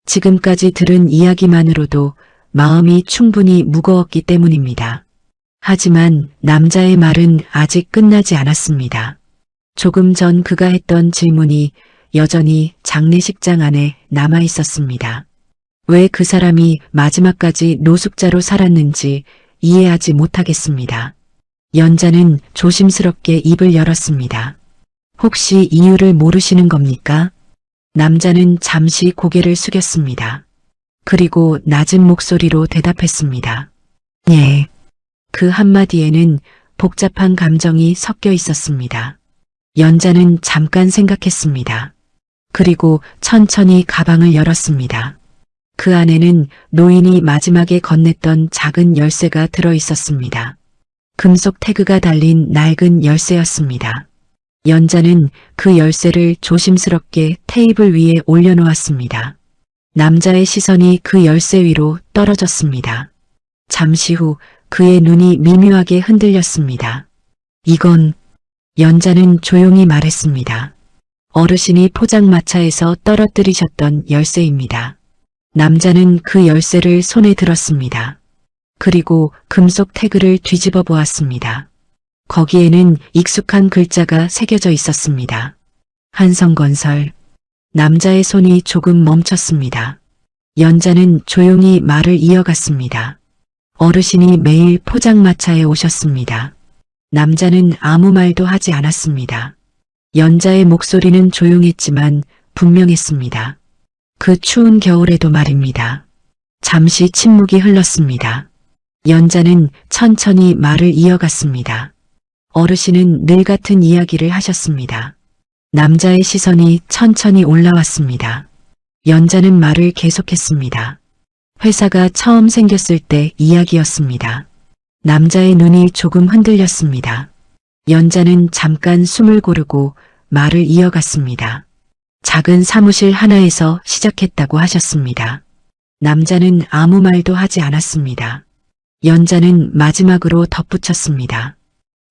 지금까지 들은 이야기만으로도 마음이 충분히 무거웠기 때문입니다. 하지만 남자의 말은 아직 끝나지 않았습니다. 조금 전 그가 했던 질문이 여전히 장례식장 안에 남아 있었습니다. 왜 그 사람이 마지막까지 노숙자로 살았는지 이해하지 못하겠습니다. 연자는 조심스럽게 입을 열었습니다. 혹시 이유를 모르시는 겁니까? 남자는 잠시 고개를 숙였습니다. 그리고 낮은 목소리로 대답했습니다. 예. 그 한마디에는 복잡한 감정이 섞여 있었습니다. 연자는 잠깐 생각했습니다. 그리고 천천히 가방을 열었습니다. 그 안에는 노인이 마지막에 건넸던 작은 열쇠가 들어 있었습니다. 금속 태그가 달린 낡은 열쇠였습니다. 연자는 그 열쇠를 조심스럽게 테이블 위에 올려놓았습니다. 남자의 시선이 그 열쇠 위로 떨어졌습니다. 잠시 후 그의 눈이 미묘하게 흔들렸습니다. 이건 연자는 조용히 말했습니다. 어르신이 포장마차에서 떨어뜨리셨던 열쇠입니다. 남자는 그 열쇠를 손에 들었습니다. 그리고 금속 태그를 뒤집어 보았습니다. 거기에는 익숙한 글자가 새겨져 있었습니다. 한성건설. 남자의 손이 조금 멈췄습니다. 연자는 조용히 말을 이어갔습니다. 어르신이 매일 포장마차에 오셨습니다. 남자는 아무 말도 하지 않았습니다. 연자의 목소리는 조용했지만 분명했습니다. 그 추운 겨울에도 말입니다. 잠시 침묵이 흘렀습니다. 연자는 천천히 말을 이어갔습니다. 어르신은 늘 같은 이야기를 하셨습니다. 남자의 시선이 천천히 올라왔습니다. 연자는 말을 계속했습니다. 회사가 처음 생겼을 때 이야기였습니다. 남자의 눈이 조금 흔들렸습니다. 연자는 잠깐 숨을 고르고 말을 이어갔습니다. 작은 사무실 하나에서 시작했다고 하셨습니다. 남자는 아무 말도 하지 않았습니다. 연자는 마지막으로 덧붙였습니다.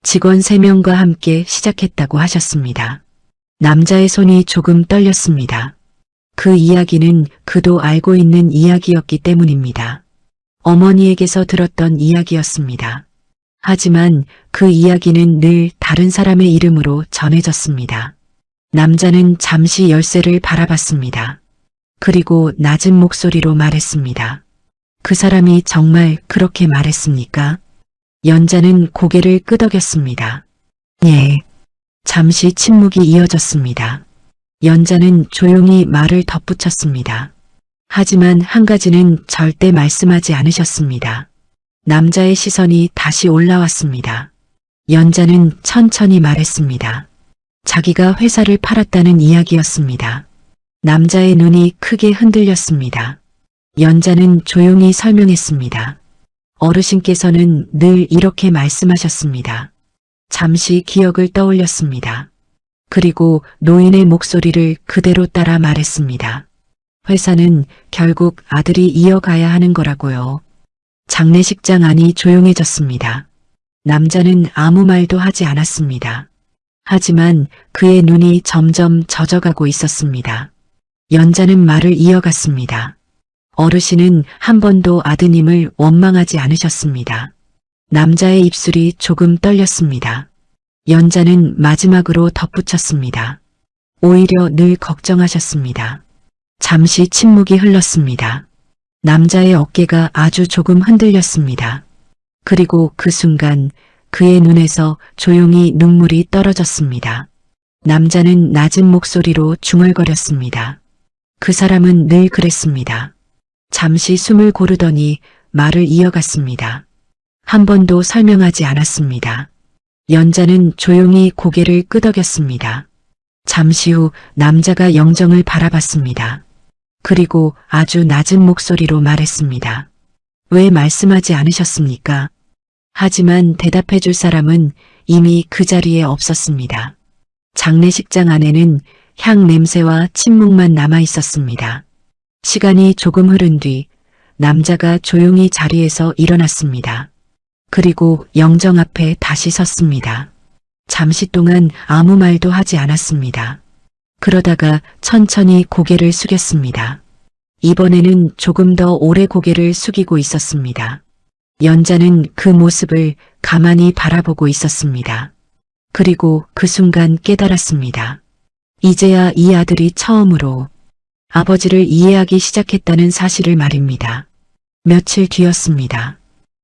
직원 3명과 함께 시작했다고 하셨습니다. 남자의 손이 조금 떨렸습니다. 그 이야기는 그도 알고 있는 이야기였기 때문입니다. 어머니에게서 들었던 이야기였습니다. 하지만 그 이야기는 늘 다른 사람의 이름으로 전해졌습니다. 남자는 잠시 열쇠를 바라봤습니다. 그리고 낮은 목소리로 말했습니다. 그 사람이 정말 그렇게 말했습니까? 연자는 고개를 끄덕였습니다. 예. 잠시 침묵이 이어졌습니다. 연자는 조용히 말을 덧붙였습니다. 하지만 한 가지는 절대 말씀하지 않으셨습니다. 남자의 시선이 다시 올라왔습니다. 연자는 천천히 말했습니다. 자기가 회사를 팔았다는 이야기였습니다. 남자의 눈이 크게 흔들렸습니다. 연자는 조용히 설명했습니다. 어르신께서는 늘 이렇게 말씀하셨습니다. 잠시 기억을 떠올렸습니다. 그리고 노인의 목소리를 그대로 따라 말했습니다. 회사는 결국 아들이 이어가야 하는 거라고요. 장례식장 안이 조용해졌습니다. 남자는 아무 말도 하지 않았습니다. 하지만 그의 눈이 점점 젖어가고 있었습니다. 연자는 말을 이어갔습니다. 어르신은 한 번도 아드님을 원망하지 않으셨습니다. 남자의 입술이 조금 떨렸습니다. 연자는 마지막으로 덧붙였습니다. 오히려 늘 걱정하셨습니다. 잠시 침묵이 흘렀습니다. 남자의 어깨가 아주 조금 흔들렸습니다. 그리고 그 순간 그의 눈에서 조용히 눈물이 떨어졌습니다. 남자는 낮은 목소리로 중얼거렸습니다. 그 사람은 늘 그랬습니다. 잠시 숨을 고르더니 말을 이어갔습니다. 한 번도 설명하지 않았습니다. 연자는 조용히 고개를 끄덕였습니다. 잠시 후 남자가 영정을 바라봤습니다. 그리고 아주 낮은 목소리로 말했습니다. 왜 말씀하지 않으셨습니까? 하지만 대답해 줄 사람은 이미 그 자리에 없었습니다. 장례식장 안에는 향 냄새와 침묵만 남아 있었습니다. 시간이 조금 흐른 뒤 남자가 조용히 자리에서 일어났습니다. 그리고 영정 앞에 다시 섰습니다. 잠시 동안 아무 말도 하지 않았습니다. 그러다가 천천히 고개를 숙였습니다. 이번에는 조금 더 오래 고개를 숙이고 있었습니다. 연자는 그 모습을 가만히 바라보고 있었습니다. 그리고 그 순간 깨달았습니다. 이제야 이 아들이 처음으로 아버지를 이해하기 시작했다는 사실을 말입니다. 며칠 뒤였습니다.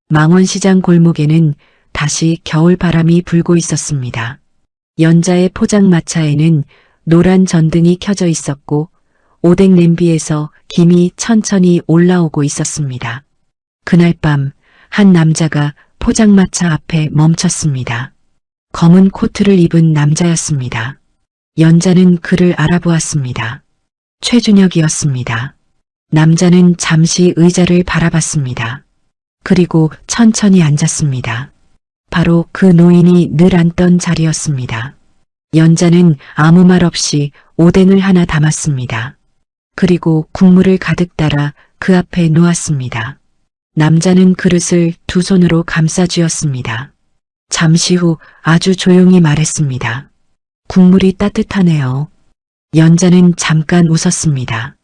망원시장 골목에는 다시 겨울 바람이 불고 있었습니다. 연자의 포장마차에는 노란 전등이 켜져 있었고 오뎅 냄비에서 김이 천천히 올라오고 있었습니다. 그날 밤 한 남자가 포장마차 앞에 멈췄습니다. 검은 코트를 입은 남자였습니다. 연자는 그를 알아보았습니다. 최준혁이었습니다. 남자는 잠시 의자를 바라봤습니다. 그리고 천천히 앉았습니다. 바로 그 노인이 늘 앉던 자리였습니다. 연자는 아무 말 없이 오뎅을 하나 담았습니다. 그리고 국물을 가득 따라 그 앞에 놓았습니다. 남자는 그릇을 두 손으로 감싸 쥐었습니다. 잠시 후 아주 조용히 말했습니다. 국물이 따뜻하네요. 연자는 잠깐 웃었습니다.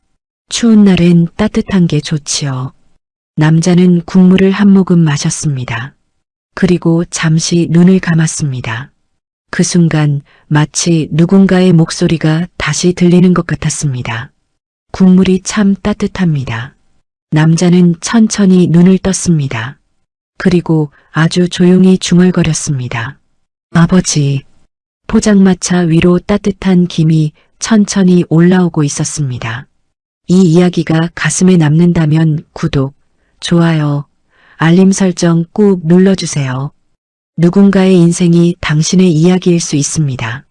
추운 날엔 따뜻한 게 좋지요. 남자는 국물을 한 모금 마셨습니다. 그리고 잠시 눈을 감았습니다. 그 순간 마치 누군가의 목소리가 다시 들리는 것 같았습니다. 국물이 참 따뜻합니다. 남자는 천천히 눈을 떴습니다. 그리고 아주 조용히 중얼거렸습니다. 아버지. 포장마차 위로 따뜻한 김이 천천히 올라오고 있었습니다. 이 이야기가 가슴에 남는다면 구독, 좋아요, 알림 설정 꾹 눌러주세요. 누군가의 인생이 당신의 이야기일 수 있습니다.